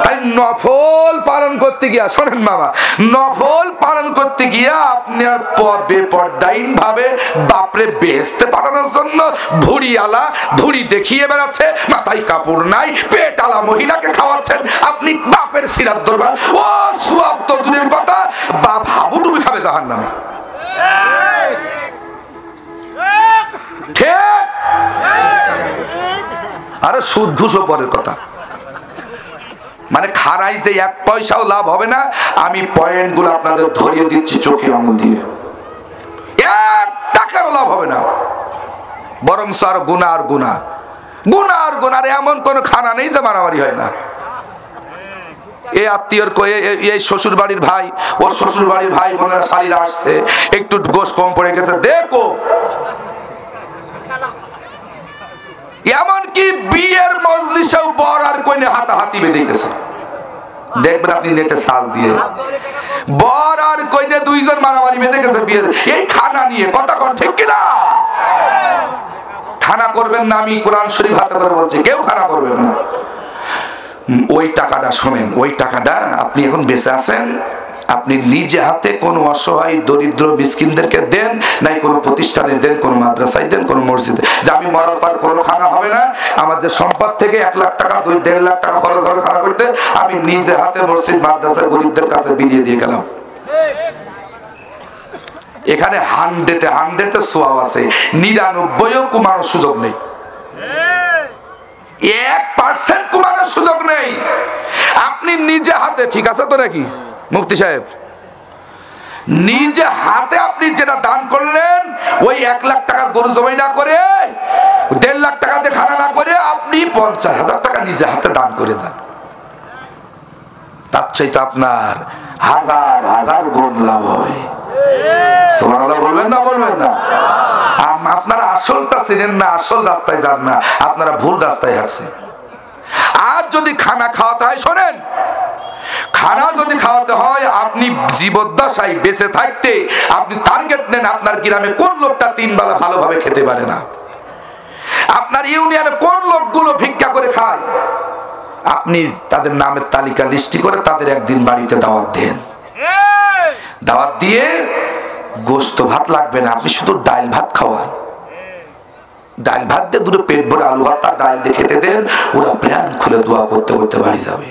তাই নফল পালন করতে গিয়া, শোনেন মামা, নফল পালন করতে গিয়া আপনি আর বেপরদাইন ভাবে বাপরে বেহেশতে পাঠানোর জন্য ভুড়িওয়ালা ভুড়ি দেখিয়ে বেড়াচ্ছে, মাথায় কাপড় নাই, পেটালা মহিলাকে খাওয়াচ্ছেন আপনি, বাপের সিরাত দরবার। ও সওয়াব তো দূরের কথা, বাপ হাবুডুবি খাবে জাহান্নামে। ঠিক? আরে সুদ ঘুষও পরের কথা। মানে খারাই যে 1 পয়সাও লাভ হবে না, আমি পয়েন্ট গুলো আপনাদের ধরিয়ে দিচ্ছি চোখে আঙুল দিয়ে। 1 টাকারও লাভ হবে না, বরং আর গুনাহ আর গুনাহ, গুনাহ আর গুনাহ। এমন কোন খানা নেই যে মারামারি হয় না। এই আত্মীয়র কয়ে এই শ্বশুর বাড়ির ভাই, ওর শ্বশুর বাড়ির ভাই বোনেরা শালীরা আসছে, একটু গোশ কম পড়ে গেছে, দেখো। এমনকি বিয়ের মজলিসেও বর আর কইনে হাতাহাতি বেঁধে গেছে, দেখবেন আপনি নেটে সার্চ দিয়ে। বর আর কইনে 2 জন মারামারি বেঁধে গেছে বিয়ের এই খানা নিয়ে। কথা কোন ঠিক কিনা? খানা করবেন না, আমি কোরআন শরীফ হাতে করে বলছি, কেউ খানা করবেন না। ওই টাকাটা শোনেন, ওই টাকাটা আপনি এখন বেঁচে আছেন, আপনি নিজে হাতে কোন অসহায় দরিদ্র মিসকিনদেরকে দেন, নাই কোন প্রতিষ্ঠানে দেন, কোন মাদ্রাসায় দেন, কোন মসজিদে। যে আমি মরার পর কোনো খানা হবে না, আমার যে সম্পদ থেকে 1 লাখ টাকা 2-1.5 লাখ টাকা খরচ হবে খানা করতে, আমি নিজে হাতে মসজিদ মাদ্রাসায় গরিবদের কাছে বিলিয়ে দিয়ে গেলাম। এখানে 100-এ সওয়াব আছে, 99ও কমানোর সুযোগ নেই, 1% কমানোর সুযোগ নেই। আপনি নিজে হাতে, ঠিক আছে তো নাকি মুফতি সাহেব? নিজে হাতে আপনি যেটা দান করলেন, ওই 1 লাখ টাকার গরু জবাই না করে, 1.5 লাখ টাকা দিয়ে খানা না করে, আপনি 50,000 টাকা নিজে হাতে দান করে যান। তার চাইতে আপনার হাজার হাজার গুণ লাভ হবে। সুবহানাল্লাহ বলবেন না? বলবেন না? আপনারা আসলটা চিনেন না, আসল রাস্তায় যান না, আপনারা ভুল রাস্তায় হাঁটছেন। আর যদি খানা খাওয়াতে হয়, শোনেন, খানা যদি খাওয়াতে হয়, আপনি জীবদ্দশায় বেঁচে থাকতে আপনি টার্গেট নেন, আপনার গ্রামে কোন লোকটা 3 বেলা ভালোভাবে খেতে পারে না, আপনার ইউনিয়নে কোন লোকগুলো ভিক্ষা করে খায়, আপনি তাদের নামের তালিকা লিস্টি করে তাদের একদিন বাড়িতে দাওয়াত দেন। দাওয়াত দিয়ে গোশত ভাত লাগবে না, আপনি শুধু ডাল ভাত খাওয়ান। ডাল ভাত দিয়ে 2 পেট ভরে আলু ভর্তা ডাল দিয়ে খেতে দেন, ওরা প্রাণ খুলে দোয়া করতে করতে বাড়ি যাবে।